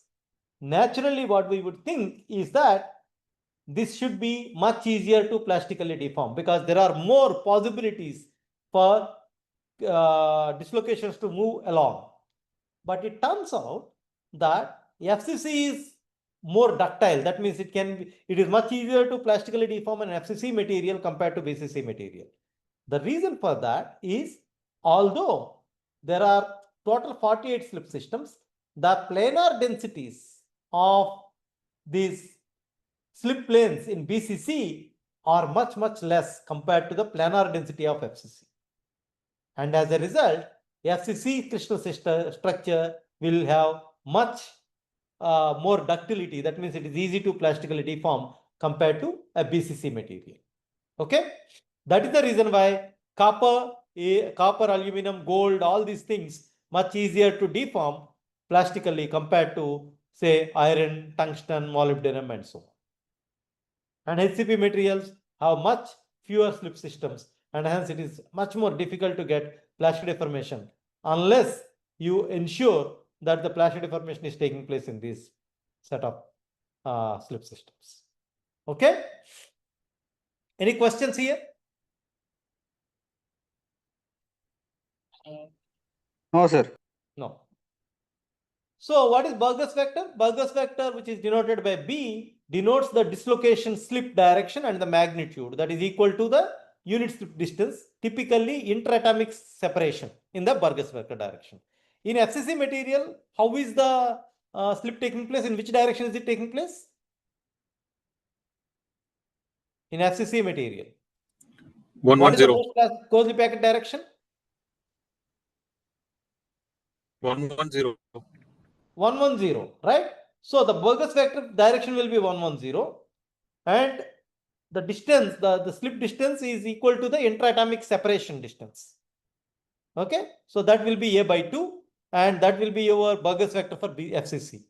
naturally what we would think is that this should be much easier to plastically deform because there are more possibilities for dislocations to move along. but it turns out that FCC is more ductile. That means it is much easier to plastically deform an FCC material compared to BCC material. The reason for that is, although there are total 48 slip systems, the planar densities of these slip planes in BCC are much, much less compared to the planar density of FCC. And as a result, FCC crystal structure will have much more ductility. That means it is easy to plastically deform compared to a BCC material. Okay, that is the reason why copper, aluminum, gold, all these things much easier to deform plastically compared to, say, iron, tungsten, molybdenum, and so on. And HCP materials have much fewer slip systems, and hence it is much more difficult to get plastic deformation unless you ensure that the plastic deformation is taking place in this set of slip systems. Okay. Any questions here? No, sir. No. So what is Burgers vector? Burgers vector, which is denoted by B, denotes the dislocation slip direction and the magnitude that is equal to the unit slip distance, typically interatomic separation in the Burgers vector direction. In FCC material, how is the slip taking place? In which direction is it taking place? In FCC material. 110. What is the most closely packed direction? 110. 110, right? So the Burgers vector direction will be 110, and the distance, the slip distance is equal to the intraatomic separation distance. Okay, so that will be A by 2, and that will be your Burgers vector for FCC.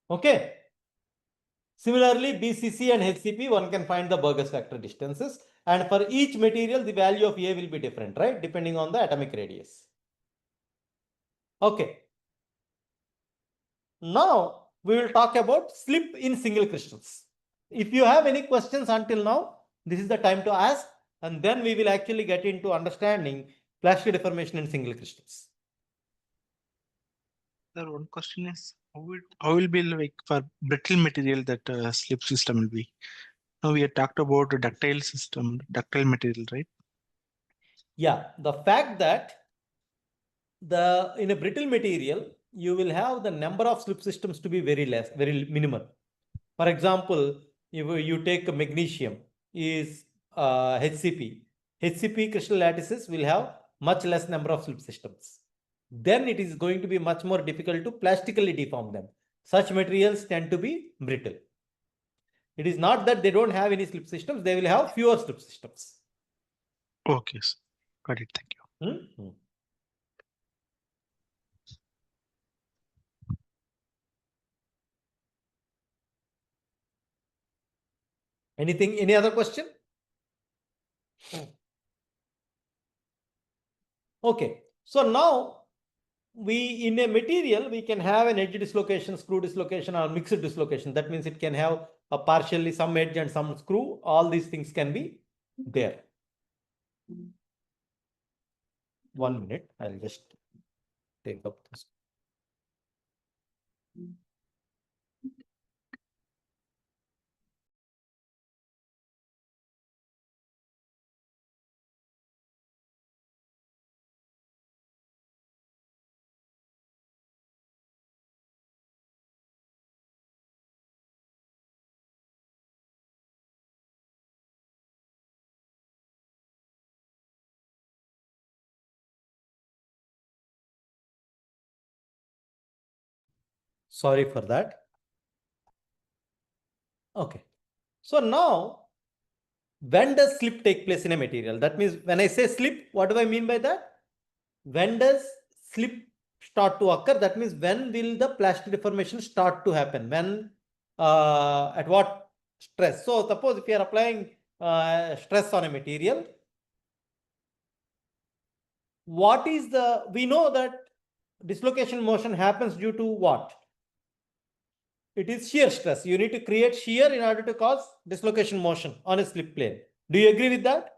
Okay. Similarly, BCC and HCP, one can find the Burgers vector distances, and for each material, the value of A will be different, right? Depending on the atomic radius. Okay. Now we will talk about slip in single crystals. If you have any questions until now, this is the time to ask, and then we will actually get into understanding plastic deformation in single crystals. Sir, one question is, how will be like for brittle material that slip system will be? Now we have talked about a ductile system, ductile material, right? Yeah, the fact that in a brittle material, you will have the number of slip systems to be very less, very minimal. For example, if you take magnesium is HCP. HCP crystal lattices will have much less number of slip systems. Then it is going to be much more difficult to plastically deform them. Such materials tend to be brittle. It is not that they don't have any slip systems, they will have fewer slip systems. Okay, sir. Got it. Thank you. Mm-hmm. Anything, any other question? Okay, so now in a material, we can have an edge dislocation, screw dislocation, or mixed dislocation. That means it can have a partially some edge and some screw. All these things can be there. 1 minute, I'll just take up this. Sorry for that. Okay. So now, when does slip take place in a material? That means when I say slip, what do I mean by that? When does slip start to occur? That means when will the plastic deformation start to happen? When, at what stress? So suppose if you are applying stress on a material, what is we know that dislocation motion happens due to what? it is shear stress. You need to create shear in order to cause dislocation motion on a slip plane. Do you agree with that?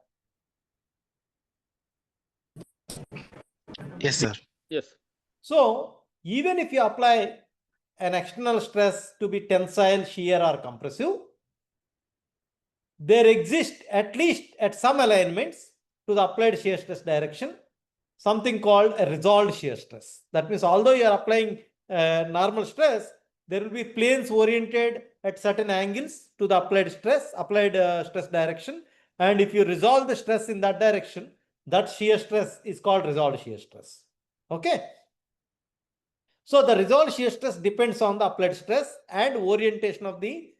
Yes, sir. Yes. So even if you apply an external stress to be tensile, shear, or compressive, there exists, at least at some alignments to the applied shear stress direction, something called a resolved shear stress. That means although you are applying normal stress, there will be planes oriented at certain angles to the applied stress direction. And if you resolve the stress in that direction, that shear stress is called resolved shear stress. Okay. So the resolved shear stress depends on the applied stress and orientation of the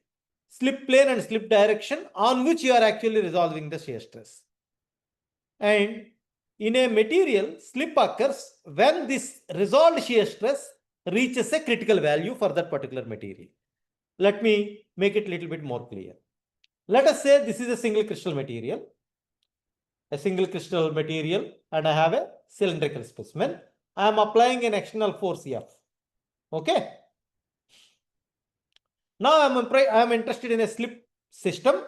slip plane and slip direction on which you are actually resolving the shear stress. And in a material, slip occurs when this resolved shear stress reaches a critical value for that particular material. Let me make it a little bit more clear. Let us say this is a single crystal material, and I have a cylindrical specimen. I am applying an external force F. Okay. Now I am interested in a slip system.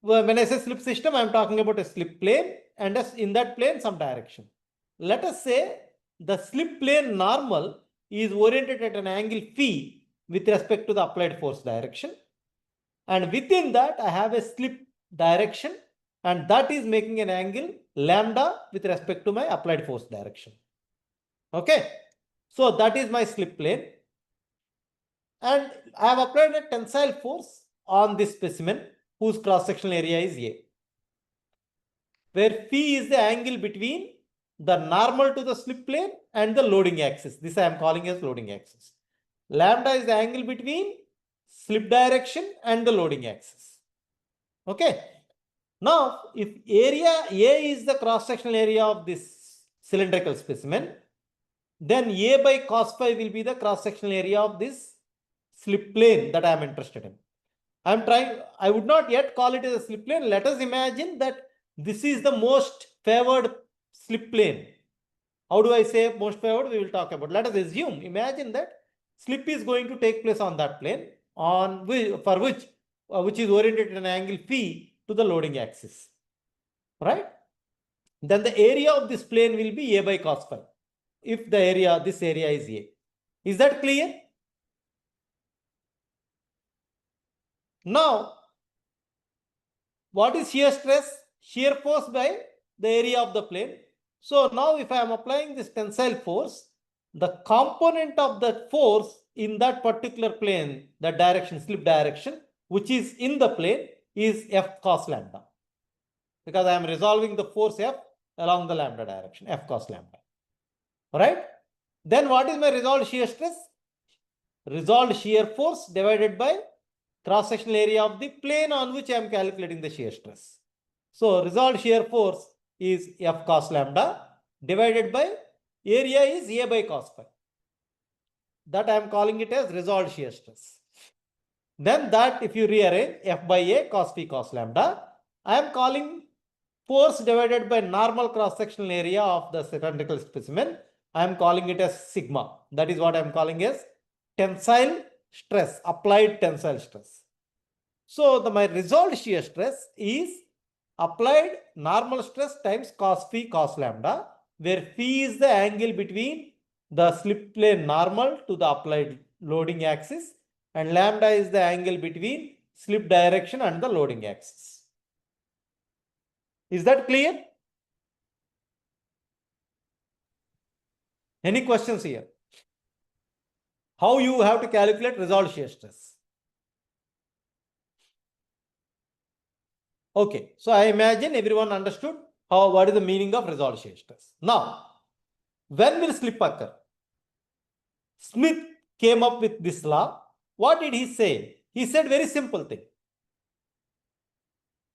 When I say slip system, I am talking about a slip plane, and in that plane some direction. Let us say the slip plane normal is oriented at an angle phi with respect to the applied force direction, and within that I have a slip direction, and that is making an angle lambda with respect to my applied force direction. Okay, so that is my slip plane, and I have applied a tensile force on this specimen whose cross-sectional area is A, where phi is the angle between the normal to the slip plane and the loading axis. This I am calling as loading axis. Lambda is the angle between slip direction and the loading axis. Okay. Now, if area A is the cross-sectional area of this cylindrical specimen, then A by cos phi will be the cross-sectional area of this slip plane that I am interested in. I would not yet call it as a slip plane. Let us imagine that this is the most favored slip plane. How do I say most favored? We will talk about. Let us imagine that slip is going to take place on that plane, which is oriented at an angle phi to the loading axis, right? Then the area of this plane will be A by cos phi, if this area is A. Is that clear? Now, what is shear stress? Shear force by the area of the plane. So now if I am applying this tensile force, the component of that force in that particular plane, that direction, slip direction, which is in the plane, is F cos lambda, because I am resolving the force F along the lambda direction, F cos lambda. All right. Then what is my resolved shear stress? Resolved shear force divided by cross-sectional area of the plane on which I am calculating the shear stress. So resolved shear force is F cos lambda divided by area is A by cos phi. That I am calling it as resolved shear stress. Then that if you rearrange F by A cos phi cos lambda, I am calling force divided by normal cross-sectional area of the cylindrical specimen. I am calling it as sigma. That is what I am calling as tensile stress, applied tensile stress. So my resolved shear stress is applied normal stress times cos phi cos lambda, where phi is the angle between the slip plane normal to the applied loading axis, and lambda is the angle between slip direction and the loading axis. Is that clear? Any questions here? How you have to calculate resolved shear stress? Okay, so I imagine everyone understood what is the meaning of resolved shear stress. Now, when will slip occur? Smith came up with this law. What did he say? He said very simple thing.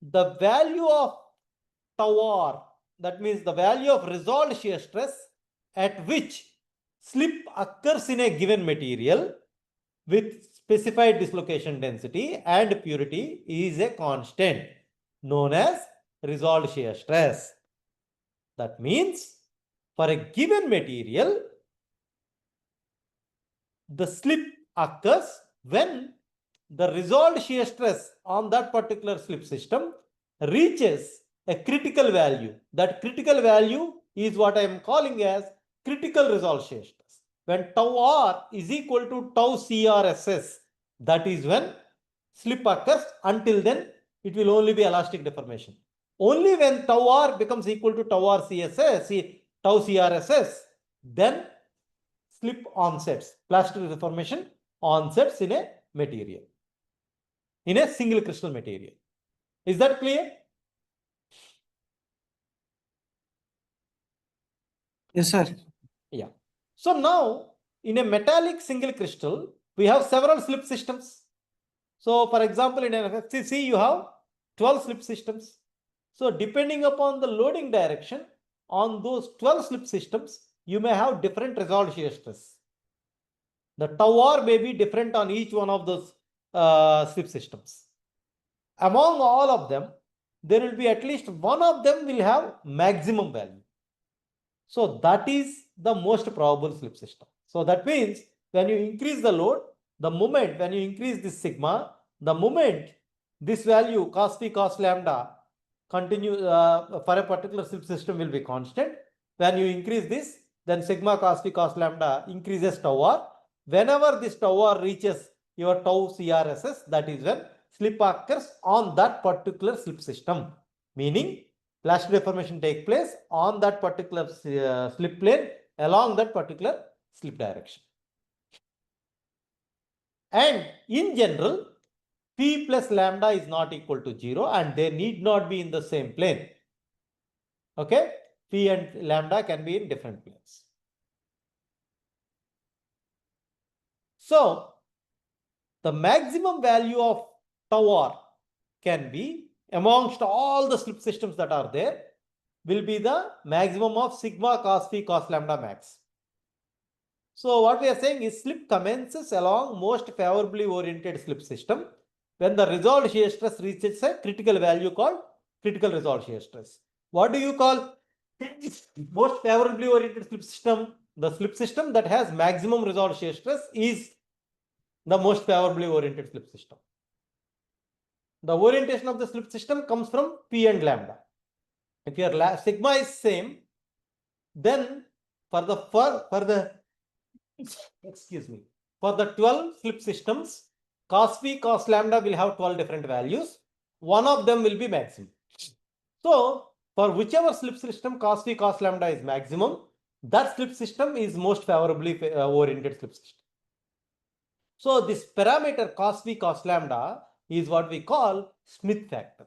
The value of tau r, that means the value of resolved shear stress at which slip occurs in a given material with specified dislocation density and purity, is a constant known as resolved shear stress. That means for a given material, the slip occurs when the resolved shear stress on that particular slip system reaches a critical value. That critical value is what I am calling as critical resolved shear stress. When tau r is equal to tau CRSS, that is when slip occurs. Until then, it will only be elastic deformation. Only when tau r becomes equal to tau r CSS, tau CRSS, then slip onsets, plastic deformation onsets in a material, in a single crystal material. Is that clear? Yes, sir. Yeah. So now in a metallic single crystal, we have several slip systems. So for example, in an FCC, you have 12 slip systems. So depending upon the loading direction on those 12 slip systems, you may have different resolved shear stress. The tau r may be different on each one of those slip systems. Among all of them, there will be at least one of them will have maximum value. So that is the most probable slip system. So that means when you increase the load, the moment when you increase this sigma, the moment this value cos phi cos lambda continue for a particular slip system will be constant. When you increase this, then sigma cos phi cos lambda increases tau r. Whenever this tau r reaches your tau CRSS, that is when slip occurs on that particular slip system, meaning plastic deformation take place on that particular slip plane along that particular slip direction. And in general, P plus lambda is not equal to 0 and they need not be in the same plane. Okay, P and lambda can be in different planes. So the maximum value of tau r can be amongst all the slip systems that are there will be the maximum of sigma cos phi cos lambda max. So what we are saying is slip commences along most favorably oriented slip system when the resolved shear stress reaches a critical value called critical resolved shear stress. What do you call most favorably oriented slip system? The slip system that has maximum resolved shear stress is the most favorably oriented slip system. The orientation of the slip system comes from P and lambda. If your sigma is same, then for the excuse me, for the 12 slip systems, cos phi cos lambda will have 12 different values. One of them will be maximum. So for whichever slip system cos phi cos lambda is maximum, that slip system is most favorably oriented slip system. So this parameter cos phi cos lambda is what we call Smith factor,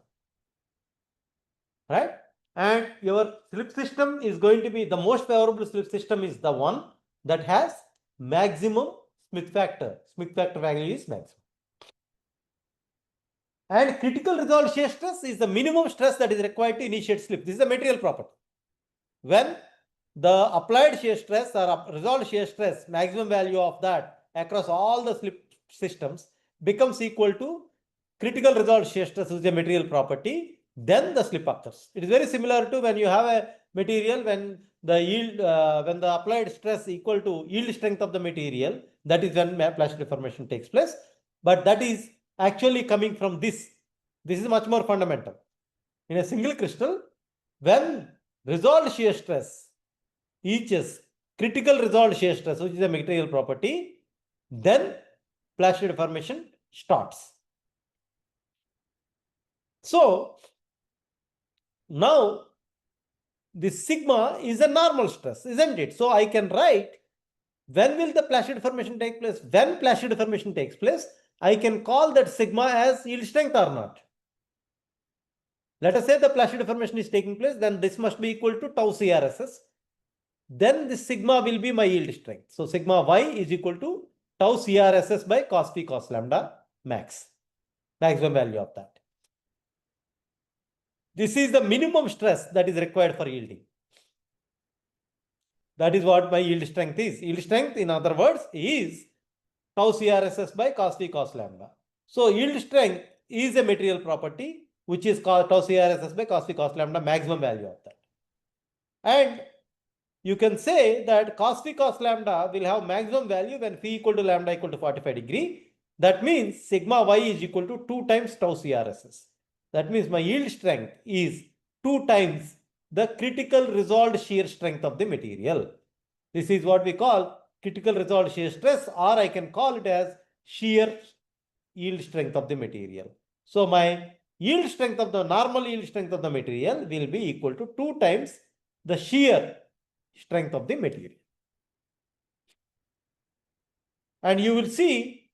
right? And your slip system is going to be the most favorable slip system is the one that has maximum Smith factor. Smith factor value is maximum. And critical resolved shear stress is the minimum stress that is required to initiate slip. This is a material property. When the applied shear stress or resolved shear stress, maximum value of that across all the slip systems becomes equal to critical resolved shear stress, which is a material property, then the slip occurs. It is very similar to when you have a material when the yield, when the applied stress equal to yield strength of the material, that is when plastic deformation takes place. But that is actually coming from this. This is much more fundamental. In a single crystal, when resolved shear stress reaches critical resolved shear stress, which is a material property, then plastic deformation starts. So now this sigma is a normal stress, isn't it? So I can write when will the plastic deformation take place? When plastic deformation takes place, I can call that sigma as yield strength or not. Let us say the plastic deformation is taking place, then this must be equal to tau CRSS. Then this sigma will be my yield strength. So sigma y is equal to tau CRSS by cos phi cos lambda max, maximum value of that. This is the minimum stress that is required for yielding. That is what my yield strength is. Yield strength, in other words, is tau CRSS by cos phi cos lambda. So yield strength is a material property which is called tau CRSS by cos phi cos lambda, maximum value of that. And you can say that cos phi cos lambda will have maximum value when phi equal to lambda equal to 45 degree. That means sigma y is equal to 2 times tau CRSS. That means my yield strength is 2 times the critical resolved shear strength of the material. This is what we call critical resolved shear stress, or I can call it as shear yield strength of the material. So my yield strength of the normal yield strength of the material will be equal to 2 times the shear strength of the material. And you will see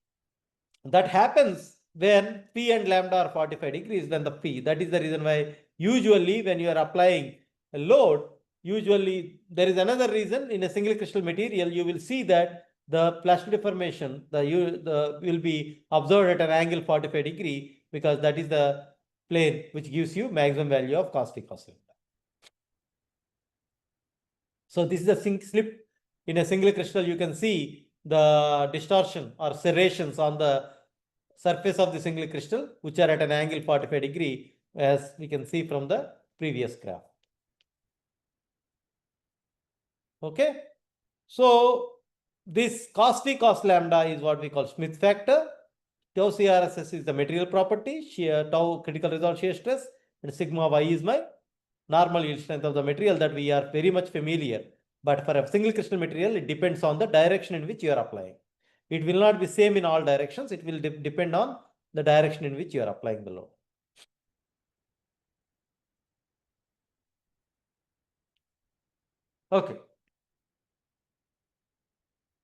that happens when P and lambda are 45 degrees, then the P. That is the reason why usually when you are applying a load, usually there is another reason in a single crystal material, you will see that the plastic deformation will be observed at an angle 45 degree, because that is the plane which gives you maximum value of cos phi cos lambda. So this is a slip in a single crystal. You can see the distortion or serrations on the surface of the single crystal, which are at an angle 45 degree, as we can see from the previous graph. Okay, so this cos phi cos lambda is what we call Smith factor. Tau CRSS is the material property, shear tau critical resolved shear stress, and sigma y is my normal yield strength of the material that we are very much familiar. But for a single crystal material, it depends on the direction in which you are applying. It will not be same in all directions. It will depend on the direction in which you are applying the load. Okay.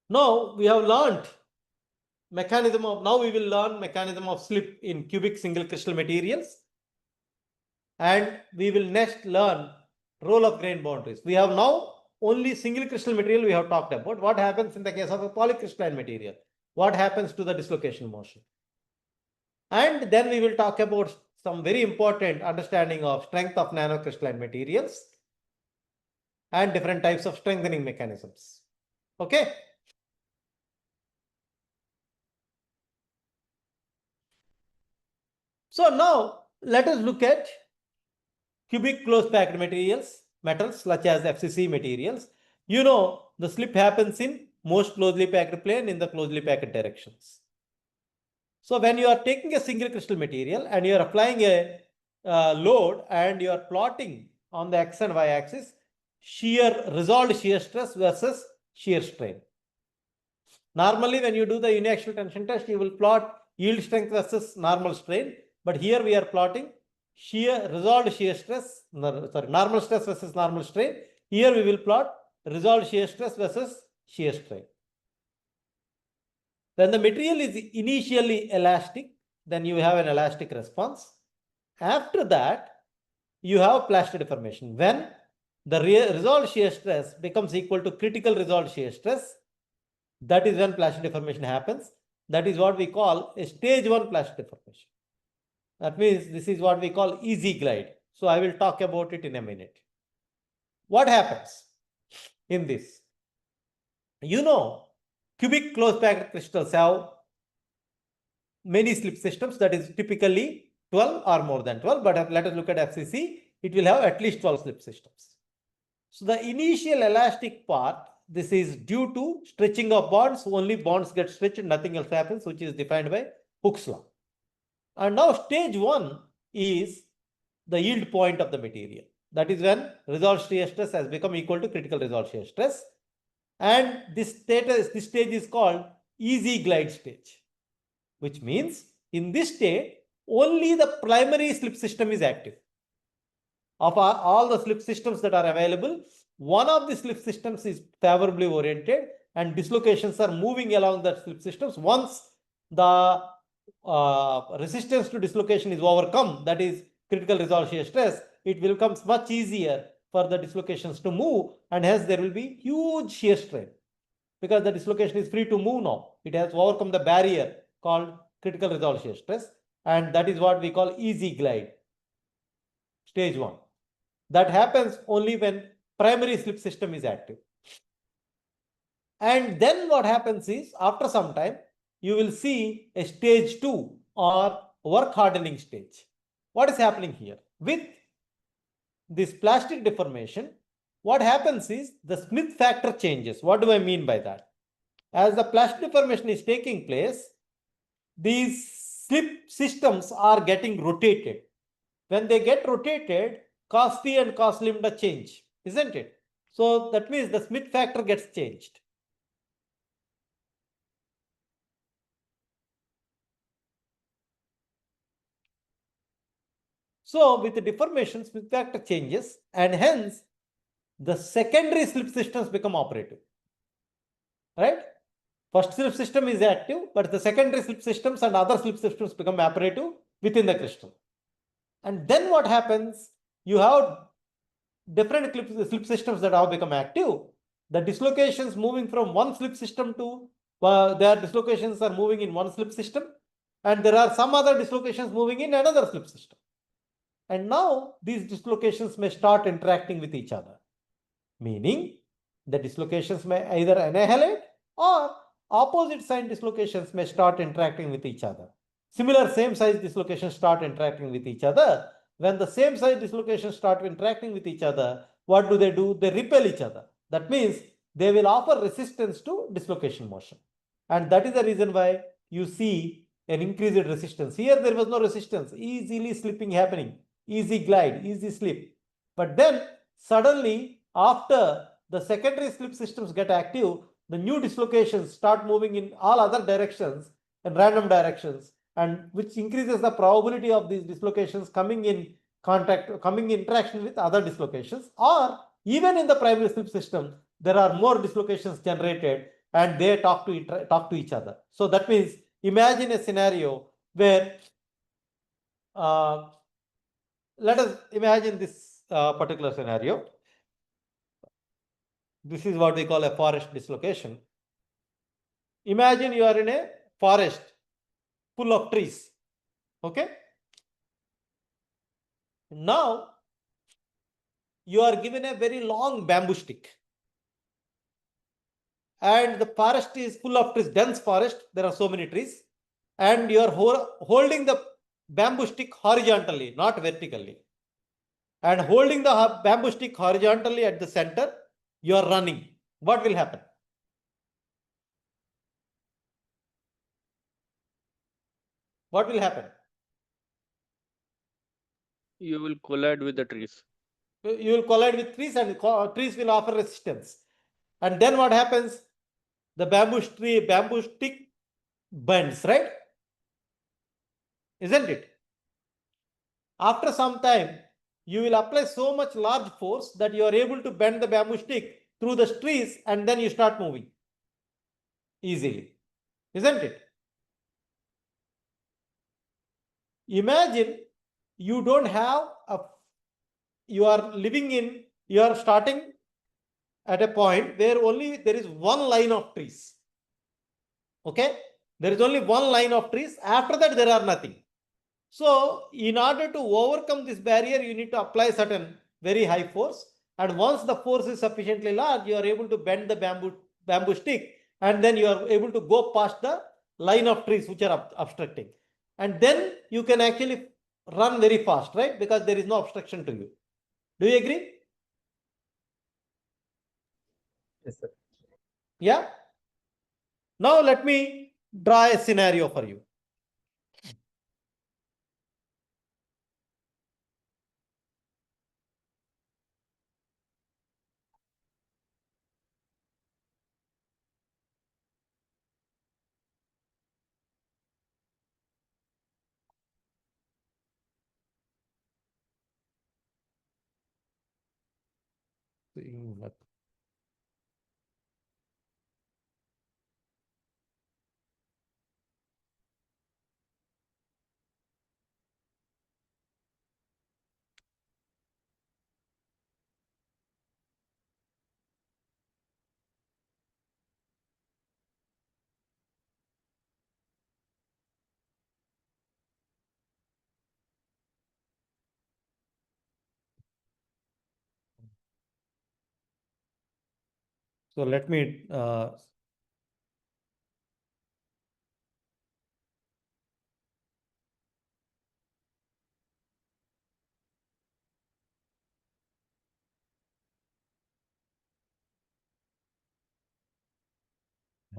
Now we have learned mechanism of, now we will learn mechanism of slip in cubic single crystal materials. And we will next learn role of grain boundaries. We have now only single crystal material we have talked about. What happens in the case of a polycrystalline material? What happens to the dislocation motion? And then we will talk about some very important understanding of strength of nanocrystalline materials and different types of strengthening mechanisms. Okay. So now let us look at cubic closed packed materials, metals such as FCC materials. You know, the slip happens in most closely packed plane in the closely packed directions. So when you are taking a single crystal material and you are applying a load and you are plotting on the x and y axis shear resolved shear stress versus shear strain. Normally when you do the uniaxial tension test, you will plot yield strength versus normal strain. But here we are plotting shear resolved shear stress, normal stress versus normal strain. Here we will plot resolved shear stress versus shear strain. When the material is initially elastic, then you have an elastic response. After that, you have plastic deformation. When the resolved shear stress becomes equal to critical resolved shear stress, that is when plastic deformation happens. That is what we call a stage 1 plastic deformation. That means this is what we call easy glide. So I will talk about it in a minute. What happens in this? You know, cubic closed packed crystals have many slip systems, that is typically 12 or more than 12, but let us look at FCC. It will have at least 12 slip systems. So the initial elastic part, this is due to stretching of bonds. Only bonds get stretched, nothing else happens, which is defined by Hooke's law. And now stage 1 is the yield point of the material. That is when resolved shear stress has become equal to critical resolved shear stress. And this stage is called easy glide stage, which means in this state, only the primary slip system is active. Of all the slip systems that are available, one of the slip systems is favorably oriented and dislocations are moving along the slip systems. Once the resistance to dislocation is overcome, that is critical resolved shear stress, it will become much easier for the dislocations to move, and hence there will be huge shear strain because the dislocation is free to move now. It has overcome the barrier called critical resolved shear stress, and that is what we call easy glide, stage 1. That happens only when primary slip system is active. And then what happens is, after some time, you will see a stage 2 or work hardening stage. What is happening here? With this plastic deformation, what happens is the Smith factor changes. What do I mean by that? As the plastic deformation is taking place, these slip systems are getting rotated. When they get rotated, cos t and cos lambda change, isn't it? So that means the Smith factor gets changed. So with the deformation, Smith factor changes, and hence the secondary slip systems become operative. Right? First slip system is active, but the secondary slip systems and other slip systems become operative within the crystal. And then what happens? You have different slip systems that have become active. The dislocations moving from one slip system to their dislocations are moving in one slip system, and there are some other dislocations moving in another slip system. And now these dislocations may start interacting with each other, meaning the dislocations may either annihilate or opposite sign dislocations may start interacting with each other. Similar same size dislocations start interacting with each other. When the same size dislocations start interacting with each other, what do? They repel each other. That means they will offer resistance to dislocation motion. And that is the reason why you see an increased resistance. Here there was no resistance, easily slipping happening, easy glide, easy slip. But then suddenly after the secondary slip systems get active, the new dislocations start moving in all other directions and random directions, and which increases the probability of these dislocations coming in interaction with other dislocations, or even in the primary slip system, there are more dislocations generated and they talk to each other. So that means imagine a scenario where let us imagine this particular scenario. This is what we call a forest dislocation. Imagine you are in a forest full of trees. Okay. Now you are given a very long bamboo stick, and the forest is full of trees, dense forest. There are so many trees, and you are holding the bamboo stick horizontally, not vertically, and holding the bamboo stick horizontally at the center. You are running. What will happen? What will happen? You will collide with the trees. You will collide with trees, and trees will offer resistance. And then what happens? The bamboo stick bends, right? Isn't it? After some time, you will apply so much large force that you are able to bend the bamboo stick through the trees, and then you start moving easily. Isn't it? Imagine you don't have you are starting at a point where only there is one line of trees. Okay, there is only one line of trees. After that, there are nothing. So in order to overcome this barrier, you need to apply certain very high force. And once the force is sufficiently large, you are able to bend the bamboo stick, and then you are able to go past the line of trees which are obstructing. And then you can actually run very fast, right? Because there is no obstruction to you. Do you agree? Yes, sir. Yeah. Now let me draw a scenario for you. So let me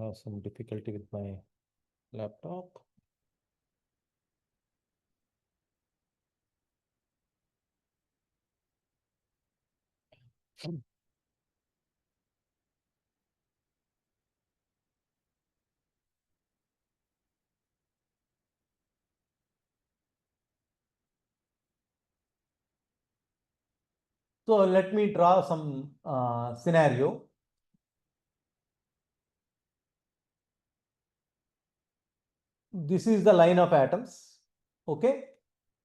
have some difficulty with my laptop. So let me draw some scenario. This is the line of atoms. Okay.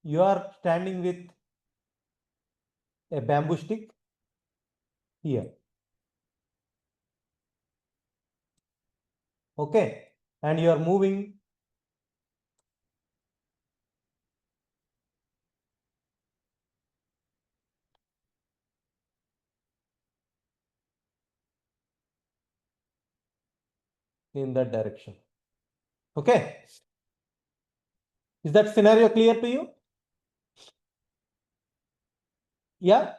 You are standing with a bamboo stick here. Okay. And you are moving in that direction. Okay. Is that scenario clear to you? Yeah.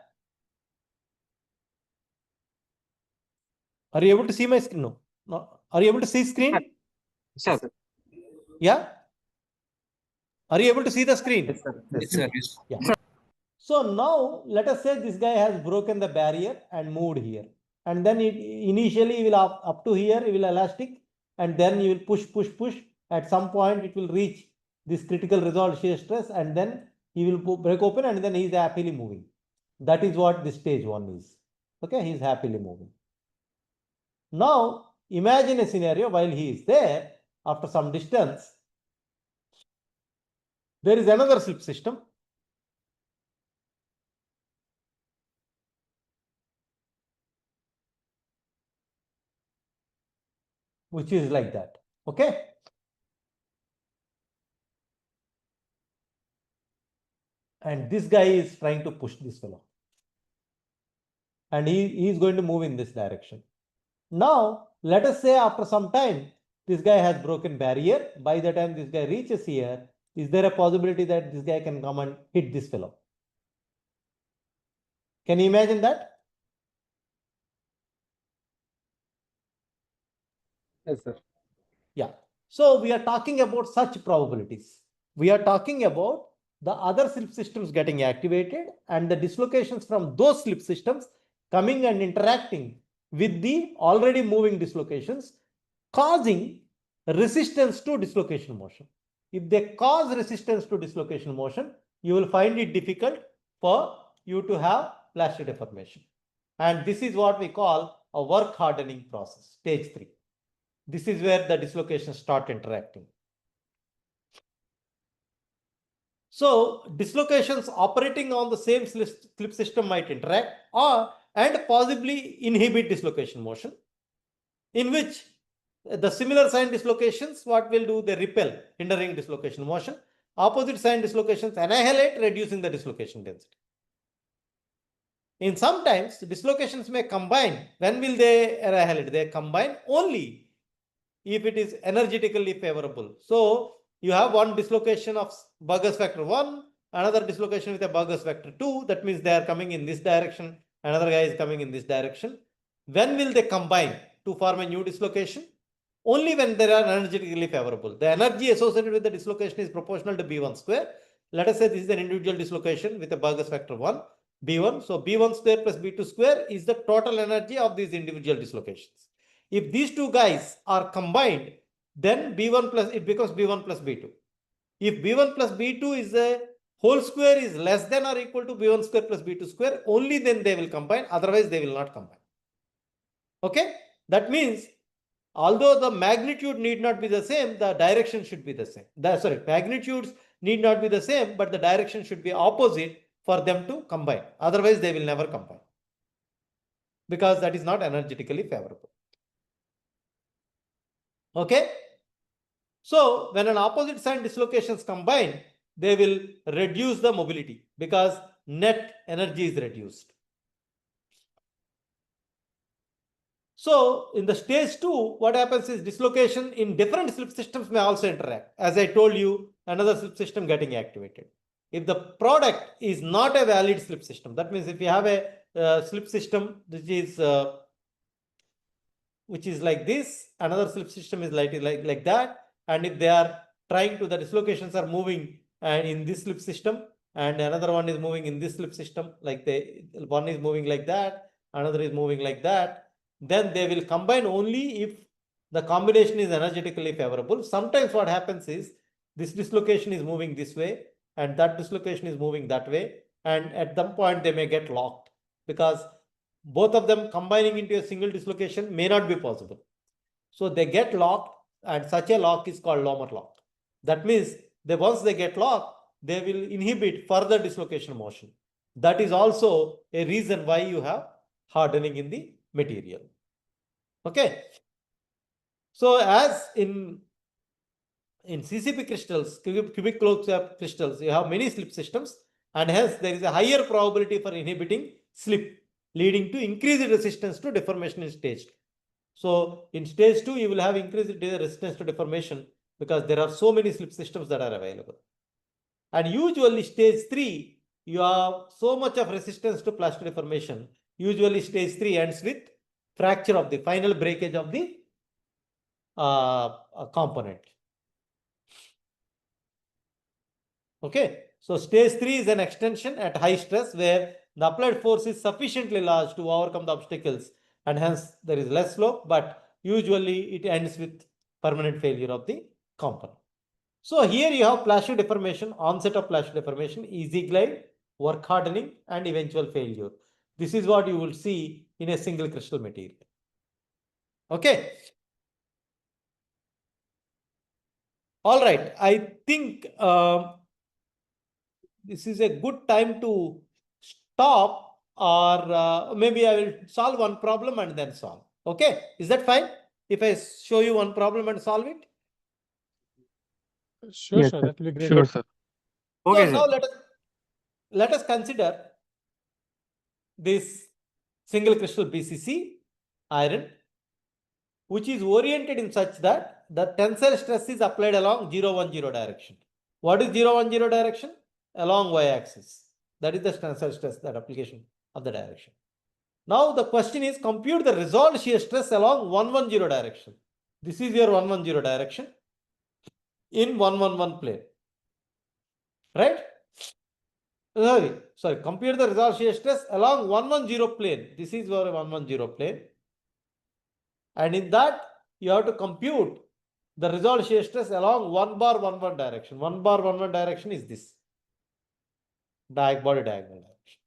Are you able to see my screen? No. No. Are you able to see screen? Sir. Yeah. Are you able to see the screen? Yes, sir. Yes, sir. Yeah. So now let us say this guy has broken the barrier and moved here. And then initially he will up to here, he will elastic, and then you will push. At some point it will reach this critical resolved shear stress, and then he will break open, and then he is happily moving. That is what this stage 1 is. Okay, he is happily moving. Now imagine a scenario while he is there, after some distance, there is another slip system. Which is like that. Okay. And this guy is trying to push this fellow. And he is going to move in this direction. Now, let us say after some time, this guy has broken barrier. By the time this guy reaches here, is there a possibility that this guy can come and hit this fellow? Can you imagine that? Yes, sir. Yeah. So we are talking about such probabilities. We are talking about the other slip systems getting activated and the dislocations from those slip systems coming and interacting with the already moving dislocations, causing resistance to dislocation motion. If they cause resistance to dislocation motion, you will find it difficult for you to have plastic deformation. And this is what we call a work hardening process, stage 3. This is where the dislocations start interacting. So dislocations operating on the same slip system might interact and possibly inhibit dislocation motion, in which the similar sign dislocations, what will do? They repel, hindering dislocation motion. Opposite sign dislocations annihilate, reducing the dislocation density. In sometimes dislocations may combine. When will they annihilate? They combine only if it is energetically favorable. So you have one dislocation of Burgers factor 1, another dislocation with a Burgers factor 2. That means they are coming in this direction. Another guy is coming in this direction. When will they combine to form a new dislocation? Only when they are energetically favorable. The energy associated with the dislocation is proportional to B1 square. Let us say this is an individual dislocation with a Burgers factor 1, B1. So B1 square plus B2 square is the total energy of these individual dislocations. If these two guys are combined, then B1 plus, it becomes B1 plus B2. If B1 plus B2 is a whole square is less than or equal to B1 square plus B2 square, only then they will combine, otherwise they will not combine. Okay, that means although the magnitude need not be the same, the direction should be the same. Magnitudes need not be the same, but the direction should be opposite for them to combine. Otherwise they will never combine, because that is not energetically favorable. Okay. So when an opposite sign dislocations combine, they will reduce the mobility because net energy is reduced. So in the stage 2, what happens is dislocation in different slip systems may also interact. As I told you, another slip system getting activated. If the product is not a valid slip system, that means if you have a slip system which is which is like this, another slip system is like that, and if they are trying to, the dislocations are moving and in this slip system, and another one is moving in this slip system, like one is moving like that, another is moving like that, then they will combine only if the combination is energetically favorable. Sometimes what happens is this dislocation is moving this way and that dislocation is moving that way, and at some point they may get locked because both of them combining into a single dislocation may not be possible. So they get locked, and such a lock is called Lohmer lock. That means that once they get locked, they will inhibit further dislocation motion. That is also a reason why you have hardening in the material. Okay. So as in CCP crystals, cubic closure crystals, you have many slip systems, and hence there is a higher probability for inhibiting slip, leading to increased resistance to deformation in stage 2. So in stage 2, you will have increased resistance to deformation because there are so many slip systems that are available. And usually stage 3, you have so much of resistance to plastic deformation. Usually stage 3 ends with fracture of the final breakage of the component. Okay, so stage 3 is an extension at high stress where the applied force is sufficiently large to overcome the obstacles, and hence there is less slope, but usually it ends with permanent failure of the component. So here you have plastic deformation, onset of plastic deformation, easy glide, work hardening, and eventual failure. This is what you will see in a single crystal material. Okay. All right, I think this is a good time to stop, or maybe I will solve one problem and then solve. Okay, is that fine? If I show you one problem and solve it? Sure, Yes, sir. sir. That will be great. Sure, sir. Okay, So sir. now let us consider this single crystal BCC iron, which is oriented in such that the tensile stress is applied along 0, 1, 0 direction. What is 0, 1, 0 direction? Along y-axis. That is the tensile stress, that application of the direction. Now the question is, compute the resolved shear stress along 1, 1, 0 direction. This is your 1, 1, 0 direction in 1, 1, 1 plane. Right? Sorry, compute the resolved shear stress along 1, 1, 0 plane. This is your 1, 1, 0 plane. And in that, you have to compute the resolved shear stress along 1 bar 1, 1 direction. 1 bar 1, 1 direction is this. Body diagonal direction.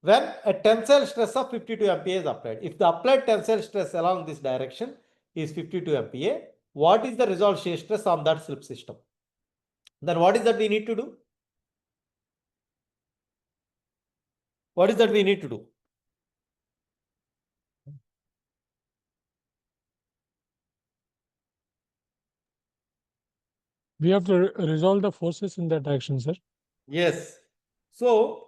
When a tensile stress of 52 MPa is applied, if the applied tensile stress along this direction is 52 MPa, what is the resolved shear stress on that slip system? Then what is that we need to do? What is that we need to do? We have to resolve the forces in that direction, sir. Yes. So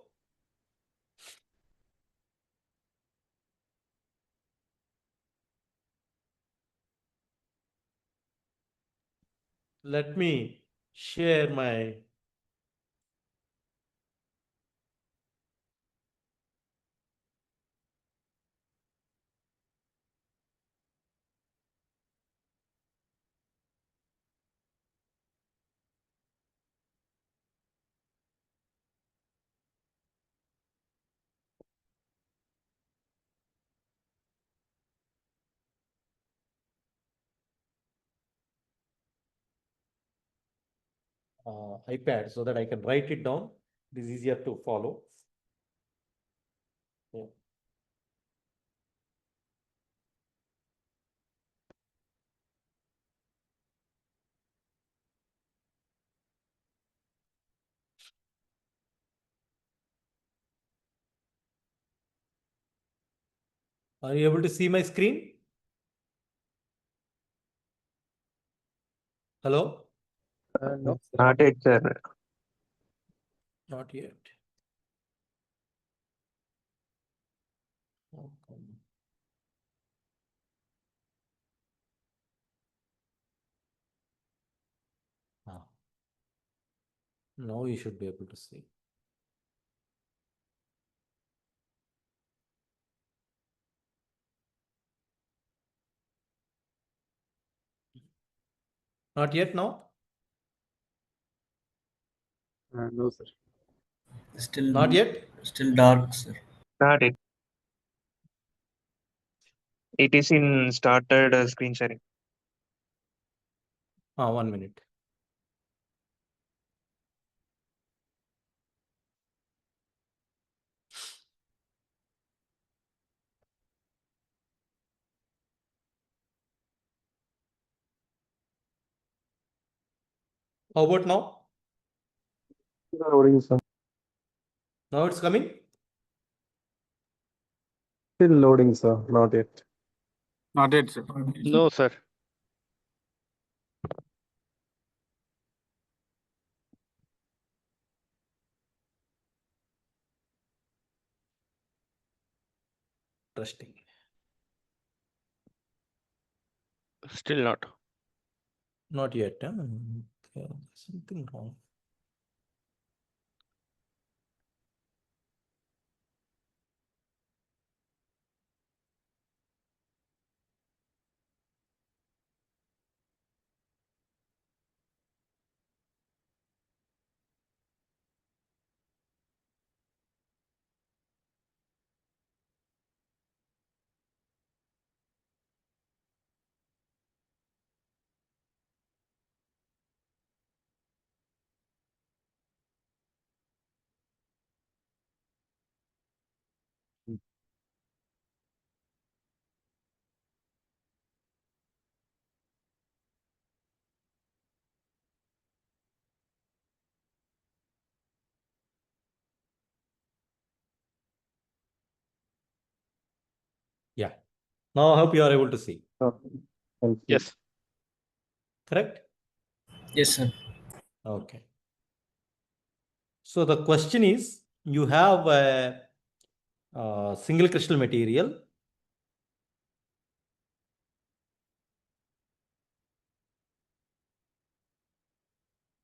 let me share my iPad so that I can write it down. It is easier to follow. Yeah. Are you able to see my screen? Hello? No, not yet, sir. Not yet. Okay. Now you should be able to see. Not yet now? No, sir. Still Not yet? Still dark, sir. Not it. It is in started screen sharing. 1 minute. How about now? Loading, sir. Now it's coming? Still loading, sir. Not yet. Not yet, sir. No, sir. Interesting. Still not. Not yet. Huh? Okay, something wrong. Yeah. Now I hope you are able to see. Thank you. Yes. Correct? Yes, sir. Okay. So the question is, you have a single crystal material.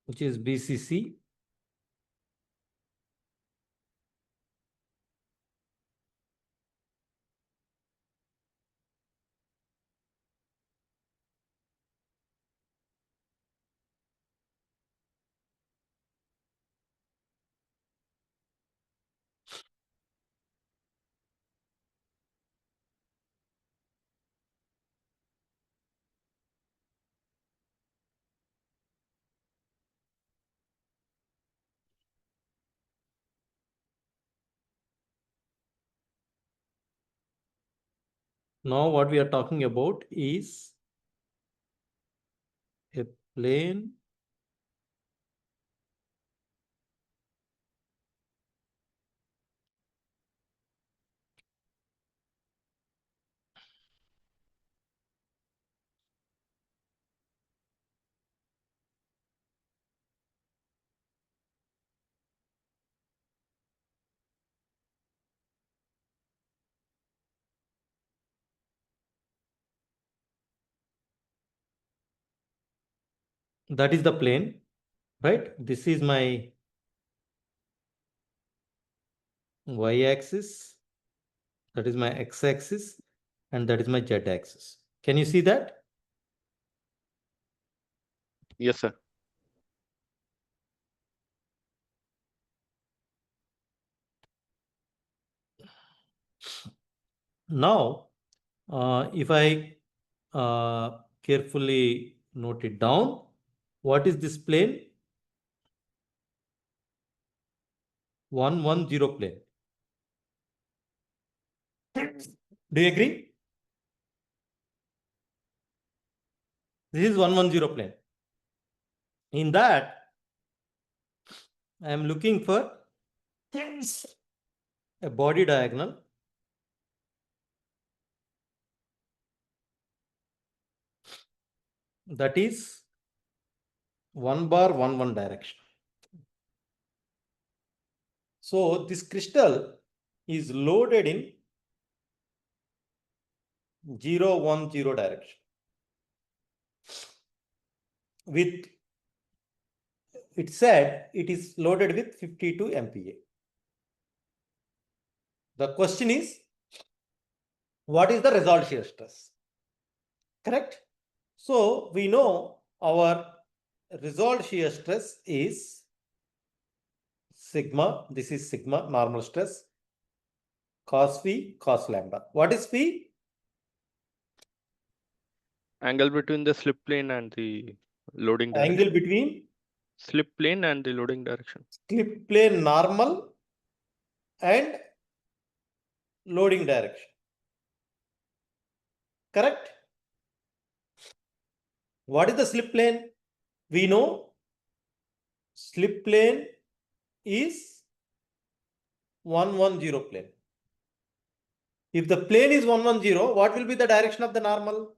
Which is BCC. Now what we are talking about is a plane that is the plane, right? This is my y-axis, that is my x-axis, and that is my z-axis. Can you see that? Yes, sir. Now, if I carefully note it down, what is this plane? 110 plane. Do you agree? This is 110 plane. In that, I am looking for a body diagonal that is 1 bar 1 1 direction. So this crystal is loaded in 0 1 0 direction with, it said it is loaded with 52 MPa. The question is, what is the result shear stress? Correct? So we know our resolved shear stress is sigma. This is sigma normal stress, cos phi, cos lambda. What is phi? Angle between the slip plane and the loading direction. Angle between Slip plane and the loading direction. slip plane normal and loading direction. Correct? What is the slip plane? We know slip plane is 110 plane. If the plane is 110, what will be the direction of the normal?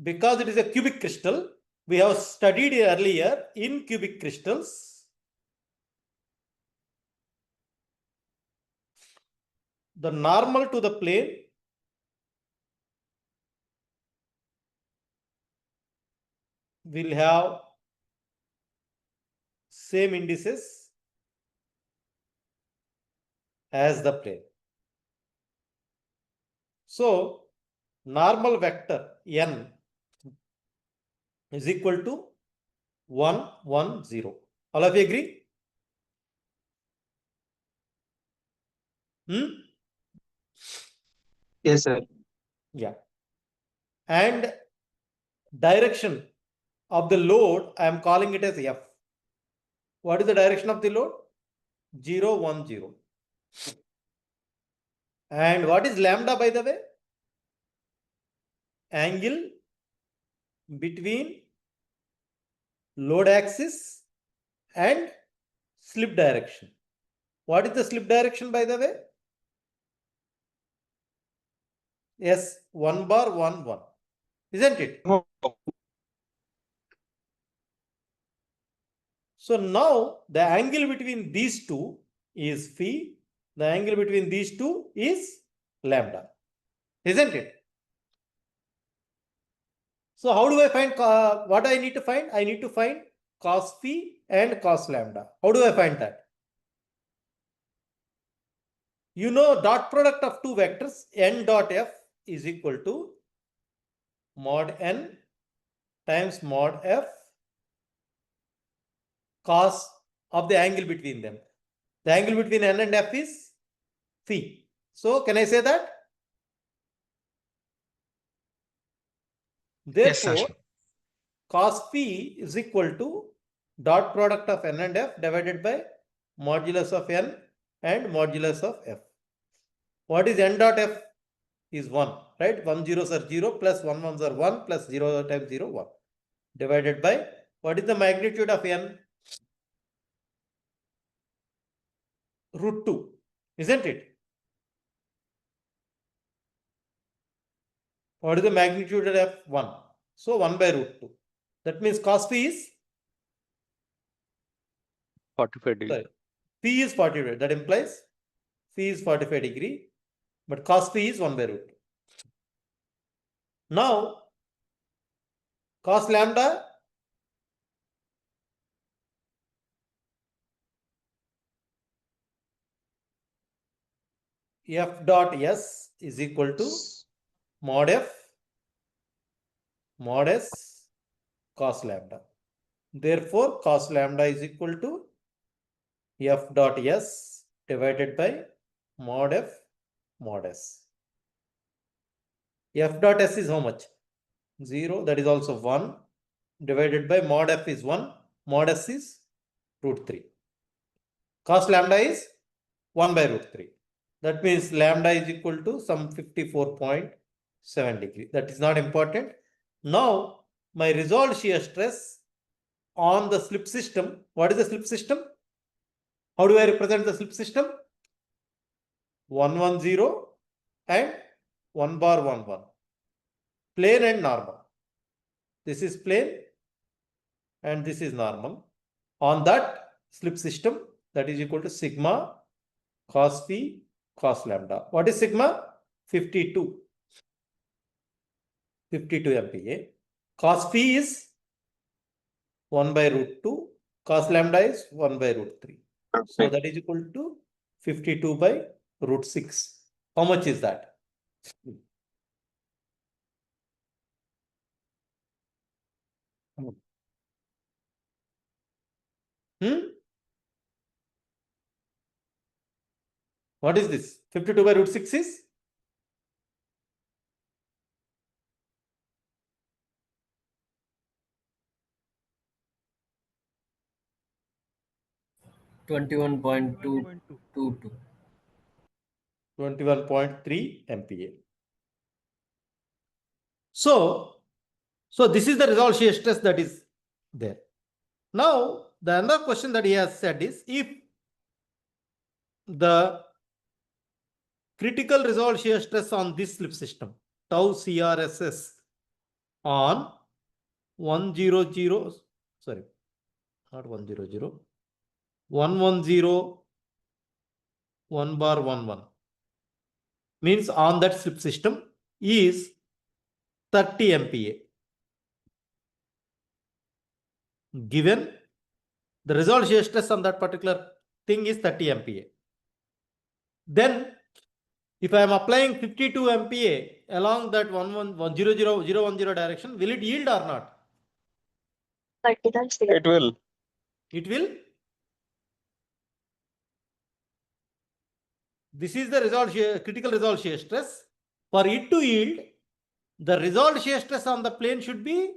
Because it is a cubic crystal, we have studied earlier in cubic crystals, the normal to the plane will have same indices as the plane. So, normal vector n is equal to 1, 1, 0. All of you agree? Yes, sir. Yeah. And direction of the load, I am calling it as F. What is the direction of the load? 0, 1, 0. And what is lambda, by the way? Angle between load axis and slip direction. What is the slip direction, by the way? Yes, 1 bar 1 1. Isn't it? So now the angle between these two is phi. The angle between these two is lambda. Isn't it? So how do I find, what I need to find? I need to find cos phi and cos lambda. How do I find that? You know, dot product of two vectors n dot f is equal to mod n times mod f cos of the angle between them. The angle between n and f is phi. So can I say that? Therefore, Yes, sir. cos phi is equal to dot product of n and f divided by modulus of n and modulus of f. What is n dot f? Is 1, right? 1 zeros are 0 plus 1 ones are 1 plus 0 times 0, 1. Divided by, what is the magnitude of n? Root 2, isn't it? What is the magnitude of f? 1. So 1 by root 2. That means cos phi is 45 degrees. sorry, phi is 45. That implies phi is 45 degree, but cos phi is 1 by root 2. Now, cos lambda f dot s is equal to mod f mod s cos lambda. Therefore, cos lambda is equal to f dot s divided by mod f mod s. F dot s is how much? 0, that is also 1, divided by mod f is 1, mod s is root 3. Cos lambda is 1 by root 3. That means lambda is equal to some 54.7 degree. That is not important. Now, my resolved shear stress on the slip system. What is the slip system? How do I represent the slip system? 110 and 1 bar 1 1. Plane and normal. This is plane and this is normal. On that slip system, that is equal to sigma cos phi cos lambda. What is sigma? 52. 52 MPa. Cos phi is 1 by root 2. Cos lambda is 1 by root 3. So that is equal to 52 by root 6. How much is that? What is this? 52 by root 6 is? $21.222. 21.3 MPa. So this is the resolved shear stress that is there. Now, the another question that he has said is, if the critical resolved shear stress on this slip system, tau CRSS on 100, sorry, not 100, 110, 1/11, means on that slip system is 30 MPa. Given the resolved shear stress on that particular thing is 30 MPa. Then if I am applying 52 MPa along that 110 direction, will it yield or not? It will. It will. This is the critical resolved shear stress. For it to yield, the resolved shear stress on the plane should be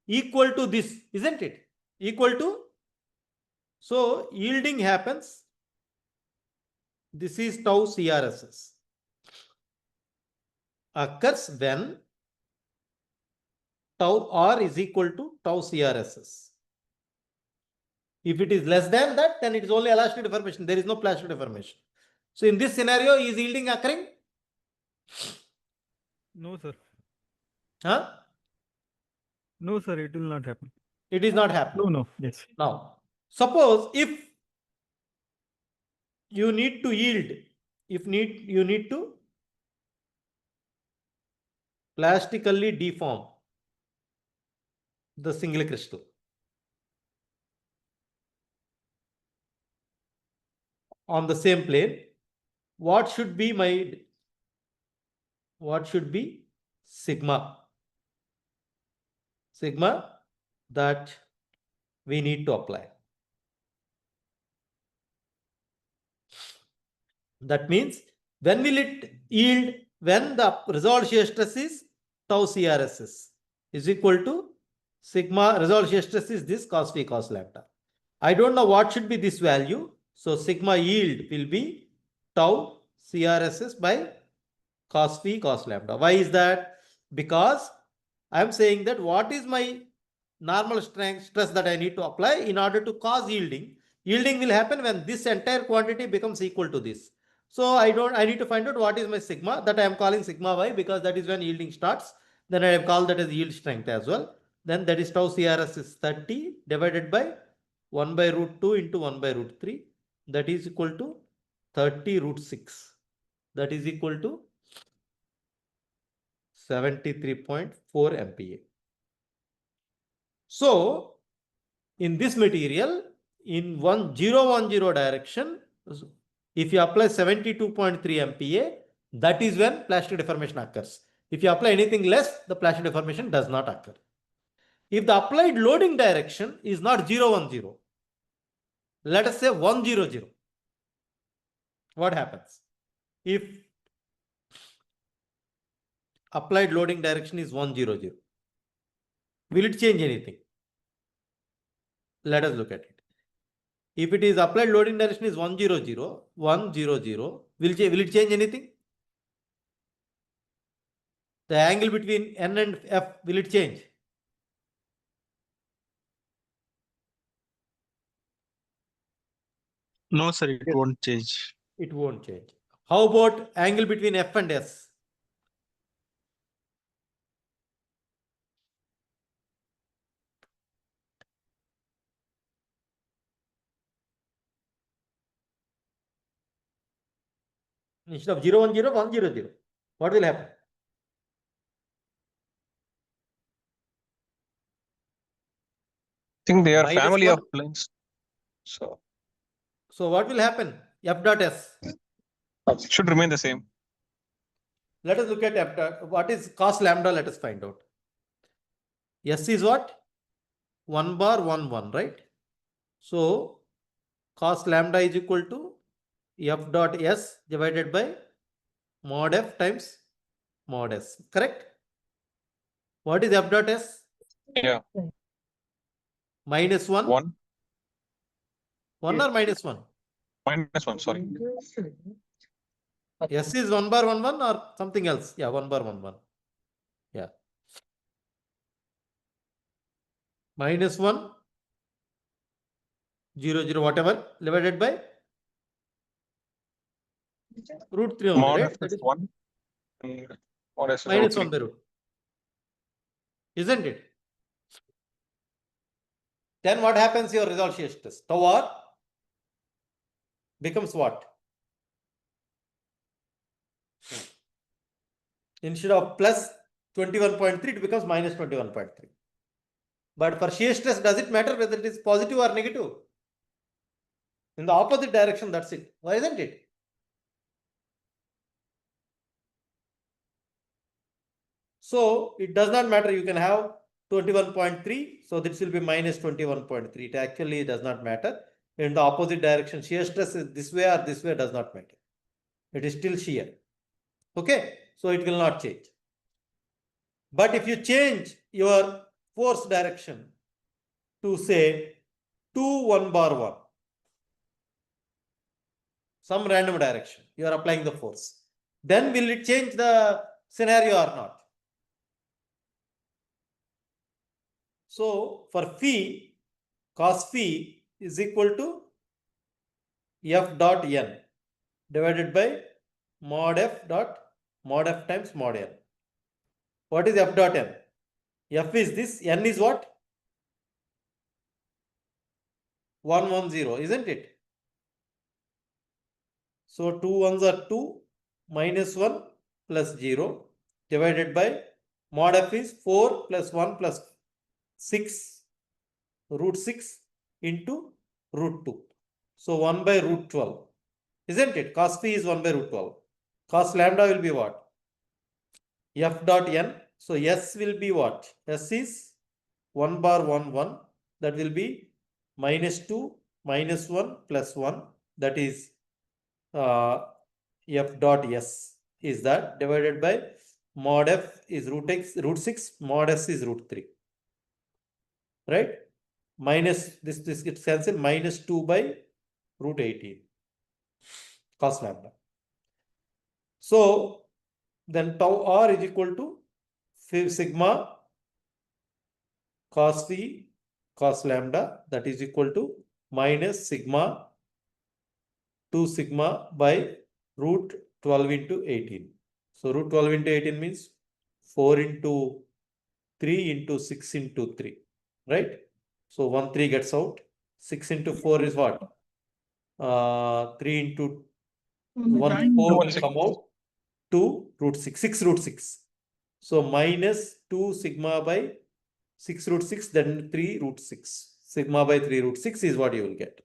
equal to this, isn't it? Equal to. So yielding happens. This is tau CRSS. Occurs when tau R is equal to tau CRSS. If it is less than that, then it is only elastic deformation. There is no plastic deformation. So in this scenario, is yielding occurring? No, sir. Huh? No, sir, it will not happen. It is not happening. No, yes. Now, suppose if you need to yield, you need to plastically deform the single crystal. On the same plane, what should be sigma? Sigma that we need to apply. That means when will it yield? When the resolved shear stress is tau CRSS is equal to sigma, resolved shear stress is this cos phi cos lambda. I don't know what should be this value. So sigma yield will be tau CRSS by cos phi cos lambda. Why is that? Because I am saying that what is my normal stress that I need to apply in order to cause yielding. Yielding will happen when this entire quantity becomes equal to this. So I need to find out what is my sigma, that I am calling sigma y, because that is when yielding starts. Then I have called that as yield strength as well. Then that is tau CRS is 30 divided by 1 by root 2 into 1 by root 3. That is equal to 30 root 6. That is equal to 73.4 MPa. So in this material, in 1010 direction, if you apply 72.3 MPa, that is when plastic deformation occurs. If you apply anything less, the plastic deformation does not occur. If the applied loading direction is not 010, let us say 100, what happens? If applied loading direction is 100, will it change anything? Let us look at it. If it is applied loading direction is 100, will it change anything? The angle between N and F, will it change? No, sir, it won't change. It won't change. How about angle between F and S? Instead of 010, 100, what will happen? I think they are Minus family 1. of planes. So what will happen? F dot S. it should remain the same. Let us look at F dot. What is cos lambda? Let us find out. S is what? 1 bar 1 1, right? So cos lambda is equal to f dot s divided by mod f times mod s, correct? What is f dot s? Yeah. Minus 1? 1 1 or minus 1? -1, sorry. S is 1 bar 1 1 or something else? Yeah, 1 bar 1 1. Yeah. Minus 1, 0 0 whatever divided by root 3 only, Mod right? f That is is 1. And mod s is minus root 1 by root. Isn't it? Then what happens your resolved shear stress? Tau r becomes what? Instead of plus 21.3, it becomes minus 21.3. But for shear stress, does it matter whether it is positive or negative? In the opposite direction, that's it. Why isn't it? So it does not matter. You can have 21.3. So this will be minus 21.3. It actually does not matter. In the opposite direction, shear stress is this way or this way does not matter. It is still shear. Okay. So it will not change. But if you change your force direction to say 2 1 bar 1, some random direction, you are applying the force, then will it change the scenario or not? So for phi, cos phi is equal to f dot n divided by mod f times mod n. What is f dot n? F is this, n is what? 110, isn't it? So 2 ones are 2 minus 1 plus 0 divided by mod f is 4 plus 1 plus 6 root 6 into root 2. So 1 by root 12. Isn't it? Cos phi is 1 by root 12. Cos lambda will be what? F dot n. So S will be what? S is 1 bar 1 1. That will be minus 2 minus 1 plus 1. That is F dot S is that divided by mod F is root 6, mod S is root 3. Right? Minus this it cancel minus 2 by root 18 cos lambda. So then tau r is equal to sigma cos phi cos lambda, that is equal to minus sigma 2 sigma by root 12 into 18. So root 12 into 18 means 4 into 3 into 6 into 3, right? So 1 3 gets out. 6 into 4 is what? 3 into 1 4 will come out. 2 root 6, 6 root 6. So minus 2 sigma by 6 root 6, then 3 root 6. Sigma by 3 root 6 is what you will get.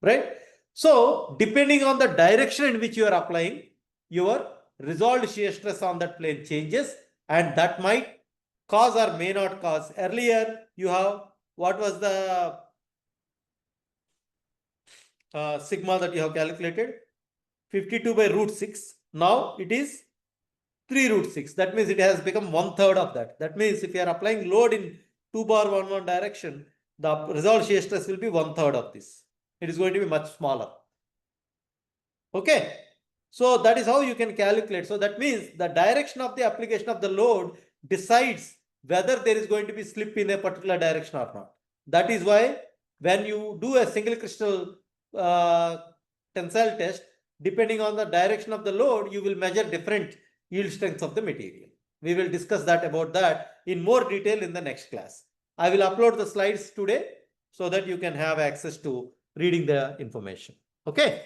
Right? So depending on the direction in which you are applying, your resolved shear stress on that plane changes, and that might cause or may not cause. Earlier you have, what was the sigma that you have calculated? 52 by root 6. Now it is 3 root 6. That means it has become 1/3 of that. That means if you are applying load in 2 bar 1 1 direction, the resolved shear stress will be 1/3 of this. It is going to be much smaller. Okay. So that is how you can calculate. So that means the direction of the application of the load decides whether there is going to be slip in a particular direction or not. That is why when you do a single crystal tensile test, depending on the direction of the load, you will measure different yield strengths of the material. We will discuss about that in more detail in the next class. I will upload the slides today so that you can have access to reading the information. Okay.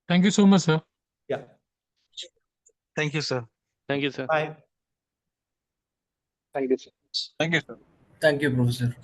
Thank you so much, sir. Yeah. Thank you, sir. Thank you, sir. Bye. Thank you, sir. Thank you, sir. Thank you, Professor.